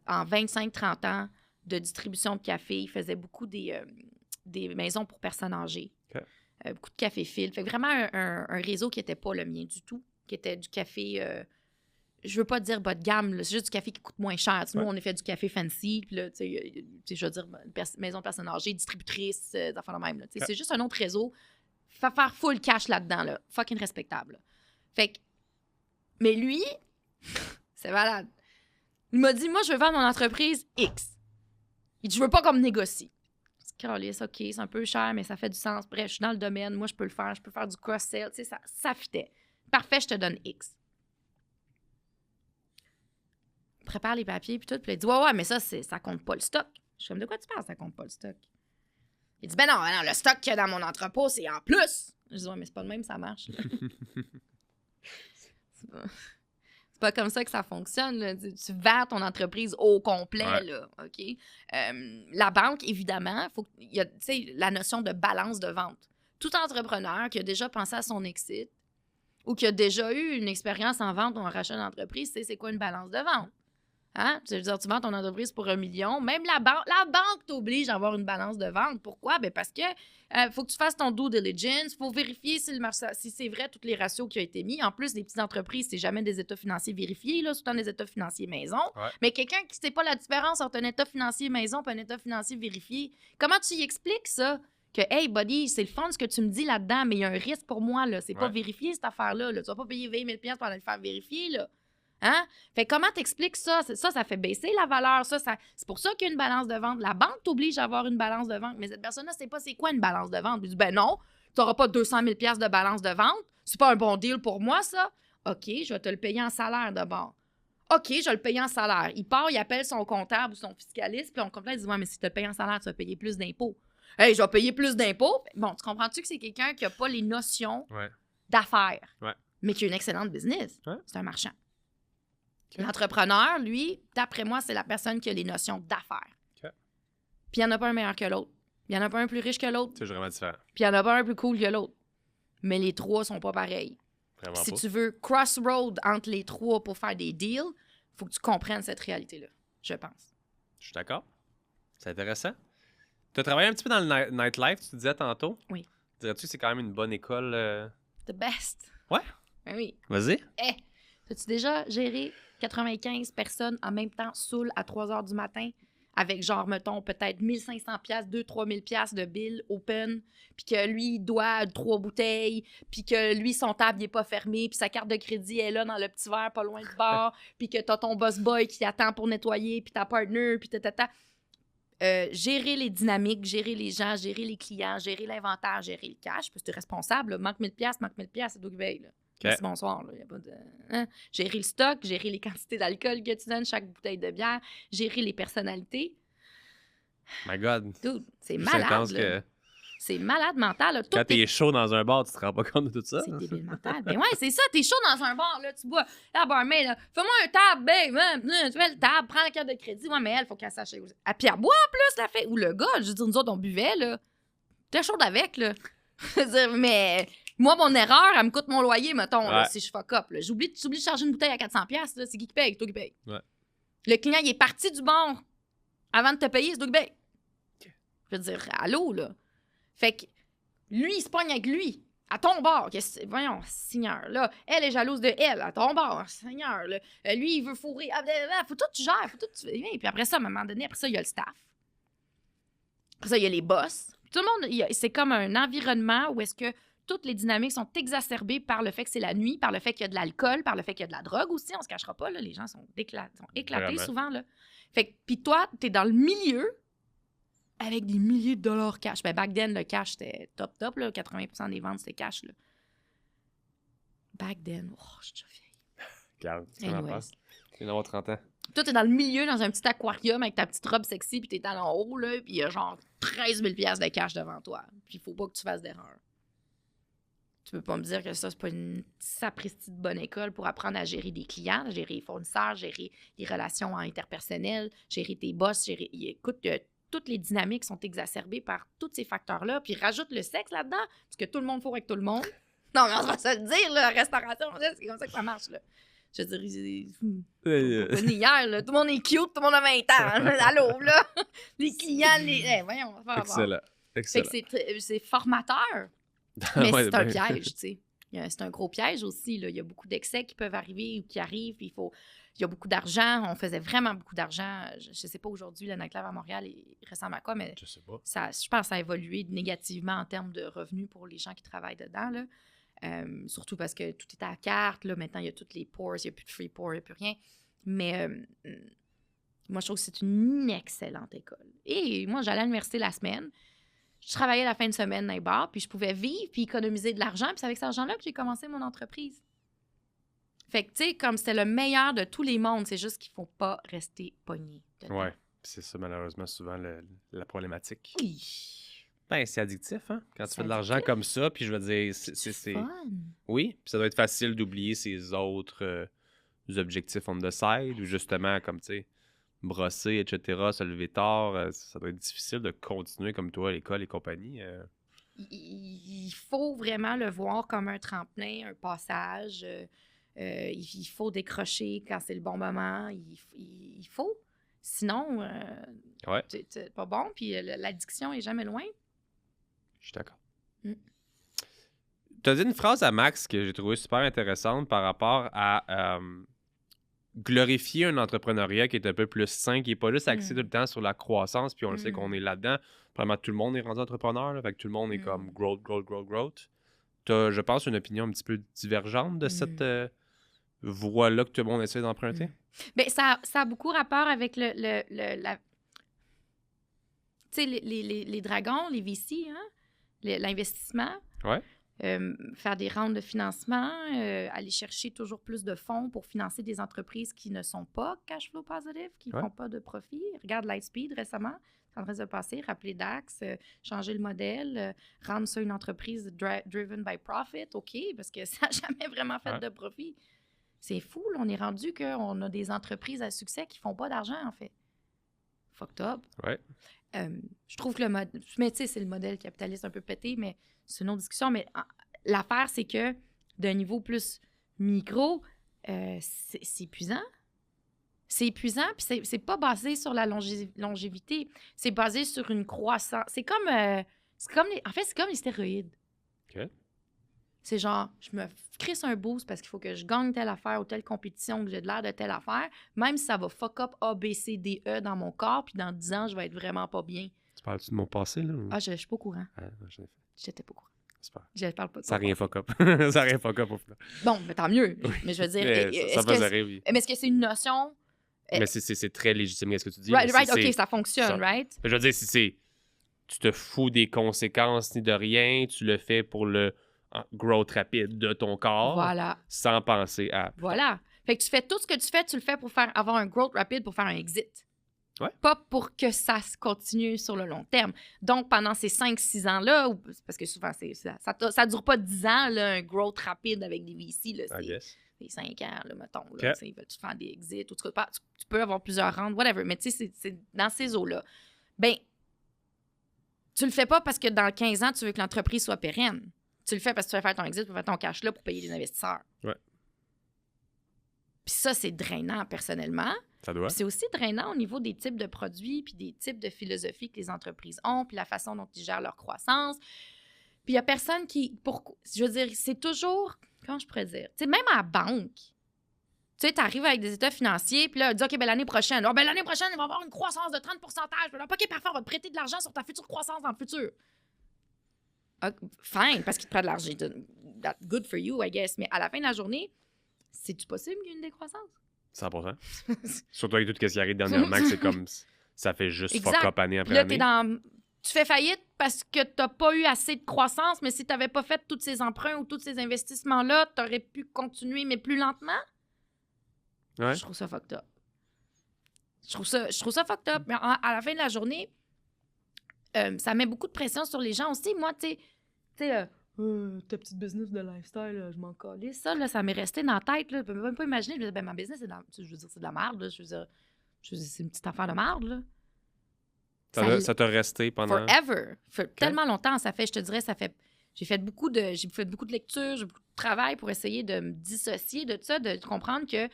en 25-30 ans de distribution de café. Il faisait beaucoup des maisons pour personnes âgées. Okay. Beaucoup de café-fil. Fait que vraiment un réseau qui n'était pas le mien du tout, qui était du café... je veux pas dire bas de gamme, là, c'est juste du café qui coûte moins cher. Nous, on a fait du café fancy, puis là, je veux dire, maison de personnes âgées, distributrice, d'affaires de même. Là, c'est juste un autre réseau. Faire full cash là-dedans, là. Fucking respectable. Là. Fait que... Mais lui, c'est malade. Il m'a dit, moi, je veux vendre mon entreprise X. Il dit, je veux pas qu'on me négocie. Je dis, OK, c'est un peu cher, mais ça fait du sens. Bref, je suis dans le domaine, moi, je peux le faire. Je peux faire du cross-sell. Tu sais, ça fitait. Parfait, je te donne X. Prépare les papiers, puis tout. Puis il dit, ouais, mais ça compte pas le stock. Je suis comme, de quoi tu parles, ça compte pas le stock? Il dit, ben non, le stock qu'il y a dans mon entrepôt, c'est en plus. Je dis, ouais, mais c'est pas le même, ça marche. C'est pas comme ça que ça fonctionne. Là. Tu vends ton entreprise au complet, là, OK? La banque, évidemment, il y a la notion de balance de vente. Tout entrepreneur qui a déjà pensé à son exit ou qui a déjà eu une expérience en vente ou en rachat d'entreprise, c'est quoi une balance de vente? Hein? Tu veux dire, tu vends ton entreprise pour 1 million. Même la banque t'oblige à avoir une balance de vente. Pourquoi? Ben parce que faut que tu fasses ton due diligence. Il faut vérifier si c'est vrai tous les ratios qui ont été mis. En plus, les petites entreprises, c'est jamais des états financiers vérifiés, là, souvent des états financiers maison. Mais quelqu'un qui ne sait pas la différence entre un état financier maison et un état financier vérifié, comment tu y expliques ça? Que, hey, buddy, c'est le fun ce que tu me dis là-dedans, mais il y a un risque pour moi, là. C'est pas vérifié, cette affaire-là. Là. Tu vas pas payer 20 000 pour aller le faire vérifier, là. Hein? Fait comment t'expliques ça? Ça fait baisser la valeur. C'est pour ça qu'il y a une balance de vente. La banque t'oblige à avoir une balance de vente, mais cette personne-là, c'est pas c'est quoi une balance de vente. Il dit, ben non, tu n'auras pas 200 000 de balance de vente. C'est pas un bon deal pour moi, ça. OK, je vais te le payer en salaire d'abord. OK, je vais le payer en salaire. Il part, il appelle son comptable ou son fiscaliste, puis on comptable, il dit, ouais, mais si tu te le payes en salaire, tu vas payer plus d'impôts. Hey, je vais payer plus d'impôts. Bon, tu comprends-tu que c'est quelqu'un qui n'a pas les notions d'affaires, mais qui a une excellente business? Ouais. C'est un marchand. Okay. L'entrepreneur, lui, d'après moi, c'est la personne qui a les notions d'affaires. Okay. Puis il n'y en a pas un meilleur que l'autre. Il n'y en a pas un plus riche que l'autre. C'est vraiment différent. Puis il n'y en a pas un plus cool que l'autre. Mais les trois sont pas pareils. Vraiment Si pas. tu veux crossroad entre les trois pour faire des deals, il faut que tu comprennes cette réalité-là, je pense. Je suis d'accord. C'est intéressant. Tu as travaillé un petit peu dans le nightlife, tu disais tantôt. Oui. Dirais-tu que c'est quand même une bonne école? The best. Ouais? Ben oui. Vas-y. As-tu déjà géré 95 personnes en même temps, saoul à 3 h du matin, avec genre, mettons, peut-être 1500 $, 2-3 000 $ de bill open, puis que lui, il doit 3 bouteilles, puis que lui, son table n'est pas fermé, puis sa carte de crédit est là dans le petit verre pas loin du bar, puis que t'as ton boss boy qui attend pour nettoyer, puis ta partner, puis ta. Gérer les dynamiques, gérer les gens, gérer les clients, gérer l'inventaire, gérer le cash, parce que tu es responsable, là, manque 1000 $, c'est toi qui veille, là. Merci, bonsoir. Il y a pas de... Gérer le stock, gérer les quantités d'alcool que tu donnes, chaque bouteille de bière, gérer les personnalités. My God. Dude, c'est malade. Là. C'est malade mental. Là. Quand t'es chaud dans un bar, tu te rends pas compte de tout ça? C'est débile mental. Ben ouais, c'est ça. T'es chaud dans un bar, là, tu bois. La barmaid, là, fais-moi un table, babe. Tu fais le table, prends la carte de crédit. Ouais, mais elle, faut qu'elle sache. Ah, puis elle boit en plus, la fait. Ou le gars, je veux dire, nous autres, on buvait, là. T'es chaude avec, là. Je veux dire, mais... Moi, mon erreur, elle me coûte mon loyer, mettons, là, si je fuck up. Tu oublies de charger une bouteille à 400$, là, c'est qui paye? Toi qui paye. Ouais. Le client, il est parti du bar avant de te payer, c'est toi qui paye. Okay. Je veux dire, allô, là. Fait que lui, il se pogne avec lui, à ton bar. Voyons, Seigneur, là. Elle est jalouse de elle, à ton bar, Seigneur, là. Lui, il veut fourrer. Faut tout tu gères, faut tout tu... Et puis après ça, à un moment donné, après ça, il y a le staff. Après ça, il y a les boss. Tout le monde, c'est comme un environnement où est-ce que toutes les dynamiques sont exacerbées par le fait que c'est la nuit, par le fait qu'il y a de l'alcool, par le fait qu'il y a de la drogue aussi. On se cachera pas, là. Les gens sont éclatés souvent, là. Fait que, puis toi, t'es dans le milieu avec des milliers de dollars cash. Ben, back then, le cash, c'était top, là. 80% des ventes, c'était cash, là. Back then, je suis déjà vieille. Calme, tu m'en passes. Tu viens d'avoir 30 ans. Toi, t'es dans le milieu, dans un petit aquarium avec ta petite robe sexy, puis t'es en haut, là, puis il y a genre 13 000 $ de cash devant toi. Puis il faut pas que tu fasses d'erreur. Tu peux pas me dire que ça, c'est pas une sapristi de bonne école pour apprendre à gérer des clients, à gérer les fournisseurs, gérer les relations interpersonnelles, gérer tes boss, écoute, toutes les dynamiques sont exacerbées par tous ces facteurs-là, puis rajoute le sexe là-dedans, parce que tout le monde fourre avec tout le monde. Non, mais on va se le dire, là, la restauration, c'est comme ça que ça marche, là. Je veux dire, hier, là, tout le monde est cute, tout le monde a 20 ans. Allô, là? Les clients, voyons, on va faire Excellent. Excellent. Fait que c'est formateur. Mais c'est un piège, tu sais. C'est un gros piège aussi. Là. Il y a beaucoup d'excès qui peuvent arriver ou qui arrivent. Il y a beaucoup d'argent. On faisait vraiment beaucoup d'argent. Je sais pas aujourd'hui, le nightlife à Montréal ressemble à quoi, mais je sais pas. Je pense que ça a évolué négativement en termes de revenus pour les gens qui travaillent dedans. Là. Surtout parce que tout est à la carte. Là. Maintenant, il y a toutes les pours. Il n'y a plus de free pour, il n'y a plus rien. Mais moi, je trouve que c'est une excellente école. Et moi, j'allais à l'université la semaine. Je travaillais la fin de semaine dans les bars, puis je pouvais vivre, puis économiser de l'argent. Puis c'est avec cet argent-là que j'ai commencé mon entreprise. Fait que, tu sais, comme c'était le meilleur de tous les mondes, c'est juste qu'il faut pas rester pogné. Ouais, c'est ça, malheureusement, souvent la problématique. Oui. Ben, c'est addictif, hein? Quand tu fais de l'argent comme ça, puis je veux dire, c'est... fun. Oui, puis ça doit être facile d'oublier ses autres objectifs on the side, ou justement, comme, tu sais, brosser, etc., se lever tard, ça doit être difficile de continuer comme toi à l'école et compagnie. Il faut vraiment le voir comme un tremplin, un passage. Il faut décrocher quand c'est le bon moment. Il faut. Sinon, c'est pas bon. Puis l'addiction est jamais loin. Je suis d'accord. Tu as dit une phrase à Max que j'ai trouvée super intéressante par rapport à glorifier un entrepreneuriat qui est un peu plus sain, qui n'est pas juste axé tout le temps sur la croissance, puis on le sait qu'on est là-dedans. Vraiment, tout le monde est rendu entrepreneur, là, fait que tout le monde est comme growth. Tu as, je pense, une opinion un petit peu divergente de cette voie-là que tout le monde essaie d'emprunter? Bien, ça a beaucoup rapport avec tu sais, les dragons, les VC, hein? L'investissement. Ouais. faire des rounds de financement, aller chercher toujours plus de fonds pour financer des entreprises qui ne sont pas cash flow positive, qui ne font pas de profit. Regarde Lightspeed récemment, c'est en train de se passer, rappeler Dax, changer le modèle, rendre ça une entreprise driven by profit, OK, parce que ça n'a jamais vraiment fait de profit. C'est fou, là, on est rendu qu'on a des entreprises à succès qui ne font pas d'argent, en fait. Fucked up. Ouais. Je trouve que le modèle... Mais tu sais, c'est le modèle capitaliste un peu pété, mais c'est une autre discussion. Mais l'affaire, c'est que d'un niveau plus micro, c'est épuisant. C'est épuisant, puis c'est pas basé sur la longévité. C'est basé sur une croissance. C'est comme en fait, c'est comme les stéroïdes. OK. C'est genre, je me crisse un boost parce qu'il faut que je gagne telle affaire ou telle compétition, que j'ai de l'air de telle affaire, même si ça va fuck up A, B, C, D, E dans mon corps, puis dans 10 ans, je vais être vraiment pas bien. Tu parles-tu de mon passé, là? Ou... Ah, je suis pas au courant. J'en ai fait. J'étais pas au courant. Super. Je parle pas de ça n'a rien fuck up. Ça n'a rien fuck up au final. Bon, mais tant mieux. Oui. Mais je veux dire, ça passe rire, oui. Mais est-ce que c'est une notion... Mais c'est très légitime, ce que tu dis. Right, OK, ça fonctionne, right? Je veux dire, si c'est... Tu te fous des conséquences ni de rien, tu le fais pour le growth rapide de ton corps, voilà, sans penser à... Voilà. Fait que tu fais tout ce que tu le fais pour avoir un growth rapide, pour faire un exit. Ouais. Pas pour que ça se continue sur le long terme. Donc, pendant ces 5-6 ans-là, parce que souvent, ça dure pas 10 ans, là, un growth rapide avec des VC, là, c'est 5 ans, là, mettons. Là, ils veulent faire des exits, ou tu peux avoir plusieurs rounds, whatever. Mais tu sais, c'est dans ces eaux-là. Ben, tu le fais pas parce que dans 15 ans, tu veux que l'entreprise soit pérenne. Tu le fais parce que tu veux faire ton exit pour faire ton cash là pour payer les investisseurs. Ouais. Puis ça, c'est drainant personnellement. Ça doit. Puis c'est aussi drainant au niveau des types de produits puis des types de philosophies que les entreprises ont puis la façon dont ils gèrent leur croissance. Puis il y a personne qui... je veux dire, c'est toujours... Comment je pourrais dire? Tu sais, même à la banque, tu sais, tu arrives avec des états financiers puis là, tu dis, OK, ben l'année prochaine, l'année prochaine, il va y avoir une croissance de 30 %. Là, OK, parfait, on va te prêter de l'argent sur ta future croissance dans le futur. Fine, parce qu'il te prête de l'argent. That's good for you, I guess. Mais à la fin de la journée, c'est-tu possible qu'il y ait une décroissance? 100%. Surtout avec tout ce qui arrive dernièrement, que c'est comme... Ça fait juste fuck up année après année. Tu fais faillite parce que t'as pas eu assez de croissance, mais si t'avais pas fait tous ces emprunts ou tous ces investissements-là, t'aurais pu continuer, mais plus lentement. Ouais. Je trouve ça fucked up. Je trouve ça fucked up. Mais à la fin de la journée, ça met beaucoup de pression sur les gens aussi. Moi, tu sais, ta petite business de lifestyle, je m'en calais. Ça, là, ça m'est resté dans la tête. Là. Je peux même pas imaginer. Je me disais, ben, ma business, c'est de la merde. Là. Je veux dire, c'est une petite affaire de merde. Là. Ça t'a resté pendant... Forever. Tellement longtemps. Je te dirais, j'ai fait beaucoup de lectures, j'ai beaucoup de travail pour essayer de me dissocier de ça, de comprendre que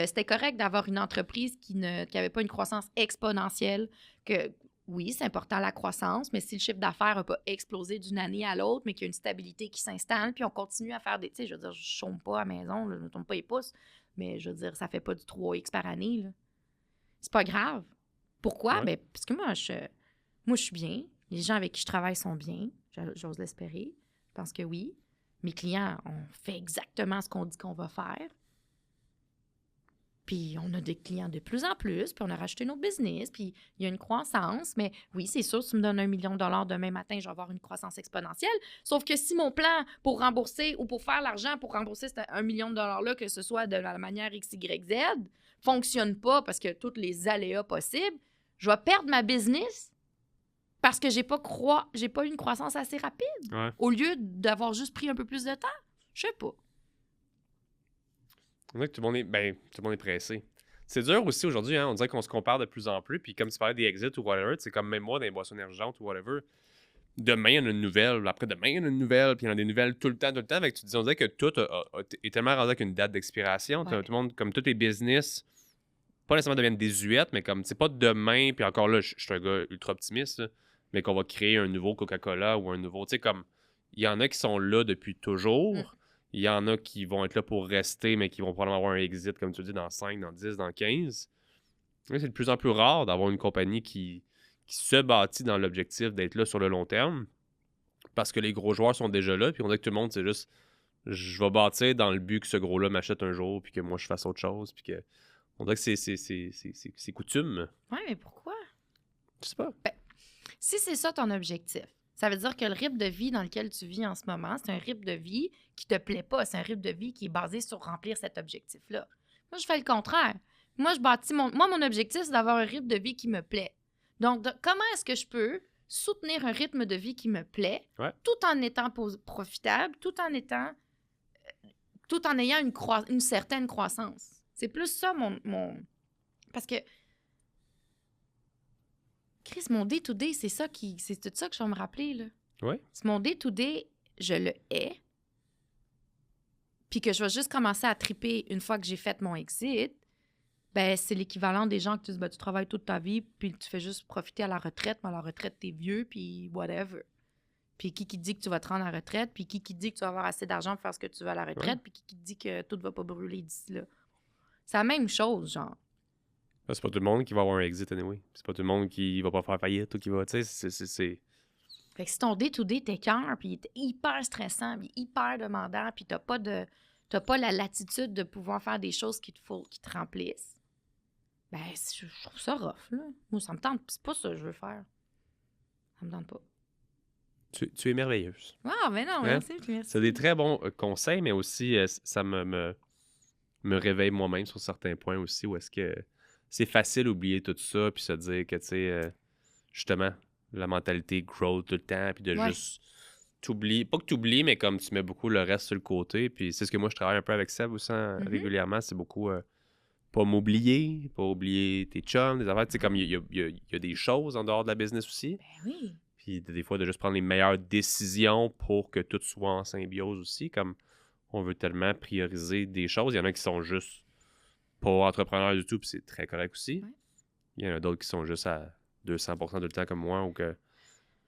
c'était correct d'avoir une entreprise qui n'avait pas une croissance exponentielle, que oui, c'est important la croissance, mais si le chiffre d'affaires n'a pas explosé d'une année à l'autre, mais qu'il y a une stabilité qui s'installe, puis on continue à faire des... Tu sais, je veux dire, je ne chôme pas à la maison, là, je ne tombe pas les pouces, mais je veux dire, ça fait pas du 3X par année. Là. C'est pas grave. Pourquoi? Ouais. Ben, parce que moi, je suis bien. Les gens avec qui je travaille sont bien. J'ose l'espérer. Je pense que oui. Mes clients ont fait exactement ce qu'on dit qu'on va faire. Puis on a des clients de plus en plus, puis on a racheté notre business, puis il y a une croissance. Mais oui, c'est sûr, si tu me donnes $1 million demain matin, je vais avoir une croissance exponentielle. Sauf que si mon plan pour rembourser ou pour faire l'argent pour rembourser ce $1 million là, que ce soit de la manière X, Y, Z, fonctionne pas parce que tous les aléas possibles, je vais perdre ma business parce que j'ai pas eu une croissance assez rapide. Ouais. Au lieu d'avoir juste pris un peu plus de temps. Je sais pas. On dirait que tout le monde est pressé. C'est dur aussi aujourd'hui, hein? On dirait qu'on se compare de plus en plus. Puis comme tu parlais des exits ou whatever, c'est comme même moi dans les boissons énergentes ou whatever. Demain, il y en a une nouvelle. Après, demain, il y en a une nouvelle. Puis il y en a des nouvelles tout le temps. Fait que tu dis, on dirait que tout est tellement rendu avec une date d'expiration. Ouais. Tout le monde, comme tous les business, pas nécessairement deviennent désuètes, mais comme, c'est pas demain. Puis encore là, je suis un gars ultra optimiste, là, mais qu'on va créer un nouveau Coca-Cola ou un nouveau. Tu sais, comme, il y en a qui sont là depuis toujours. Il y en a qui vont être là pour rester, mais qui vont probablement avoir un exit, comme tu dis, dans 5, dans 10, dans 15. Mais c'est de plus en plus rare d'avoir une compagnie qui se bâtit dans l'objectif d'être là sur le long terme, parce que les gros joueurs sont déjà là, puis on dirait que tout le monde, c'est juste, je vais bâtir dans le but que ce gros-là m'achète un jour, puis que moi, je fasse autre chose, puis que... On dirait que c'est coutume. Ouais, mais pourquoi? Je sais pas. Ben, si c'est ça ton objectif, Ça veut dire que le rythme de vie dans lequel tu vis en ce moment, c'est un rythme de vie qui te plaît pas. C'est un rythme de vie qui est basé sur remplir cet objectif-là. Moi, je fais le contraire. Moi, mon objectif, c'est d'avoir un rythme de vie qui me plaît. Donc, comment est-ce que je peux soutenir un rythme de vie qui me plaît, tout en étant profitable, tout en ayant une certaine croissance? C'est plus ça mon... Parce que Chris, mon day-to-day, c'est tout ça que je vais me rappeler, là. Oui. C'est mon day-to-day, je le hais. Puis que je vais juste commencer à triper une fois que j'ai fait mon exit. Ben, c'est l'équivalent des gens que tu dis, ben, tu travailles toute ta vie, puis tu fais juste profiter à la retraite, mais à la retraite, t'es vieux, puis whatever. Puis qui dit que tu vas te rendre à la retraite, puis qui dit que tu vas avoir assez d'argent pour faire ce que tu veux à la retraite, puis qui dit que tout va pas brûler d'ici là. C'est la même chose, genre. C'est pas tout le monde qui va avoir un exit anyway. C'est pas tout le monde qui va pas faire faillite ou qui va, tu sais, c'est... Fait que si ton day-to-day t'écoeure, puis il est hyper stressant, puis hyper demandant, puis t'as pas la latitude de pouvoir faire des choses qui te remplissent, ben, je trouve ça rough, là. Moi, ça me tente. C'est pas ça que je veux faire. Ça me tente pas. Tu es merveilleuse. Ah, mais non, merci. C'est des très bons conseils, mais aussi, ça me réveille moi-même sur certains points aussi, où est-ce que c'est facile d'oublier tout ça, puis se dire que, tu sais, justement, la mentalité grow tout le temps, puis de juste t'oublier. Pas que t'oublies, mais comme tu mets beaucoup le reste sur le côté, puis c'est ce que moi, je travaille un peu avec Seb aussi régulièrement, c'est beaucoup... pas m'oublier, pas oublier tes chums, des affaires. Tu sais, comme il y a des choses en dehors de la business aussi. Ben oui. Puis des fois, de juste prendre les meilleures décisions pour que tout soit en symbiose aussi. Comme on veut tellement prioriser des choses. Il y en a qui sont juste pas entrepreneurs du tout, puis c'est très correct aussi. Ouais. Il y en a d'autres qui sont juste à 200% du temps comme moi. Ou que...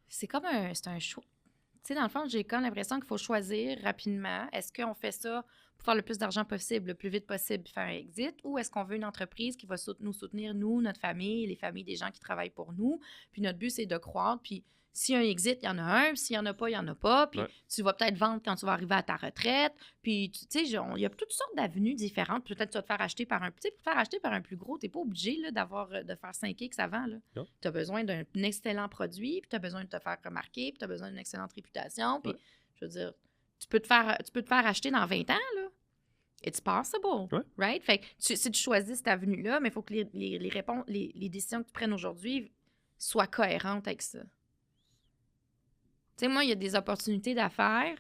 C'est un choix. Tu sais, dans le fond, j'ai comme l'impression qu'il faut choisir rapidement. Est-ce qu'on fait ça pour faire le plus d'argent possible, le plus vite possible, puis faire un exit, ou est-ce qu'on veut une entreprise qui va nous soutenir, nous, notre famille, les familles des gens qui travaillent pour nous, puis notre but, c'est de croître, puis s'il y a un exit, il y en a un, puis s'il n'y en a pas, il n'y en a pas, puis tu vas peut-être vendre quand tu vas arriver à ta retraite, puis tu sais, il y a toutes sortes d'avenues différentes. Peut-être que tu vas te faire acheter par un petit, pour te faire acheter par un plus gros, tu n'es pas obligé là, de faire 5X avant. Tu as besoin d'un excellent produit, puis tu as besoin de te faire remarquer, puis tu as besoin d'une excellente réputation, puis je veux dire, tu peux te faire acheter dans 20 ans, là. It's possible, right? Fait que si tu choisis cette avenue-là, mais il faut que les décisions que tu prennes aujourd'hui soient cohérentes avec ça. Tu sais, moi, il y a des opportunités d'affaires.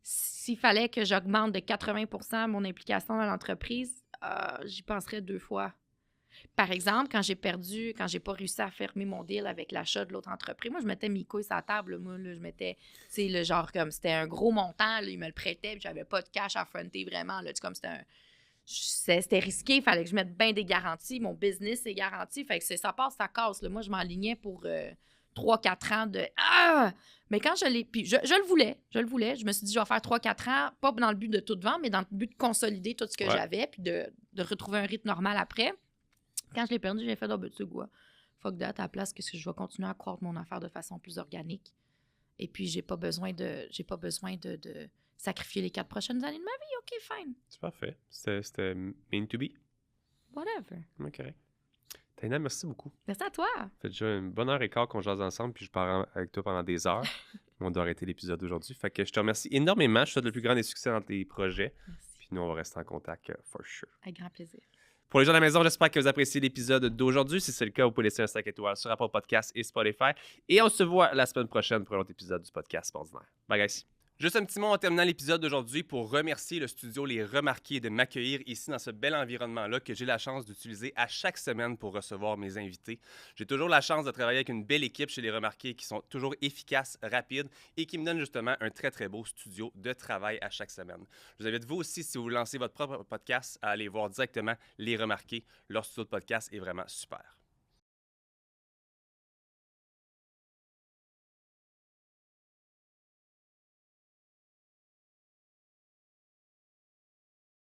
S'il fallait que j'augmente de 80% mon implication dans l'entreprise, j'y penserais 2 fois. Par exemple, quand j'ai pas réussi à fermer mon deal avec l'achat de l'autre entreprise, moi, je mettais mes couilles sur la table. Moi, là, je mettais, tu sais, le genre comme c'était un gros montant, là, ils me le prêtaient, puis j'avais pas de cash à fronter vraiment. Là, comme c'était risqué, il fallait que je mette bien des garanties. Mon business est garanti. Fait que ça passe, ça casse. Là. Moi, je m'enlignais pour 3-4 ans de mais quand je l'ai. Puis je le voulais. Je me suis dit, je vais faire 3-4 ans, pas dans le but de tout vendre, mais dans le but de consolider tout ce que j'avais, puis de retrouver un rythme normal après. Quand je l'ai perdu, j'ai fait, ben, tu sais quoi, fuck that, à la place, que je vais continuer à croître mon affaire de façon plus organique. Et puis, j'ai pas besoin de sacrifier les 4 prochaines années de ma vie. OK, fine. C'est parfait. C'était meant to be. Whatever. OK. Taina, merci beaucoup. Merci à toi. Ça fait déjà une bonne heure et quart qu'on jase ensemble, puis je parle avec toi pendant des heures. On doit arrêter l'épisode d'aujourd'hui. Fait que je te remercie énormément. Je te souhaite le plus grand des succès dans tes projets. Merci. Puis nous, on va rester en contact for sure. Avec grand plaisir. Pour les gens à la maison, j'espère que vous appréciez l'épisode d'aujourd'hui. Si c'est le cas, vous pouvez laisser un 5 étoiles sur Apple Podcasts et Spotify. Et on se voit la semaine prochaine pour un autre épisode du podcast Ordinaire. Bye guys. Juste un petit mot en terminant l'épisode d'aujourd'hui pour remercier le studio Les Remarqués de m'accueillir ici dans ce bel environnement-là que j'ai la chance d'utiliser à chaque semaine pour recevoir mes invités. J'ai toujours la chance de travailler avec une belle équipe chez Les Remarqués qui sont toujours efficaces, rapides et qui me donnent justement un très très beau studio de travail à chaque semaine. Je vous invite vous aussi, si vous lancez votre propre podcast, à aller voir directement Les Remarqués. Leur studio de podcast est vraiment super.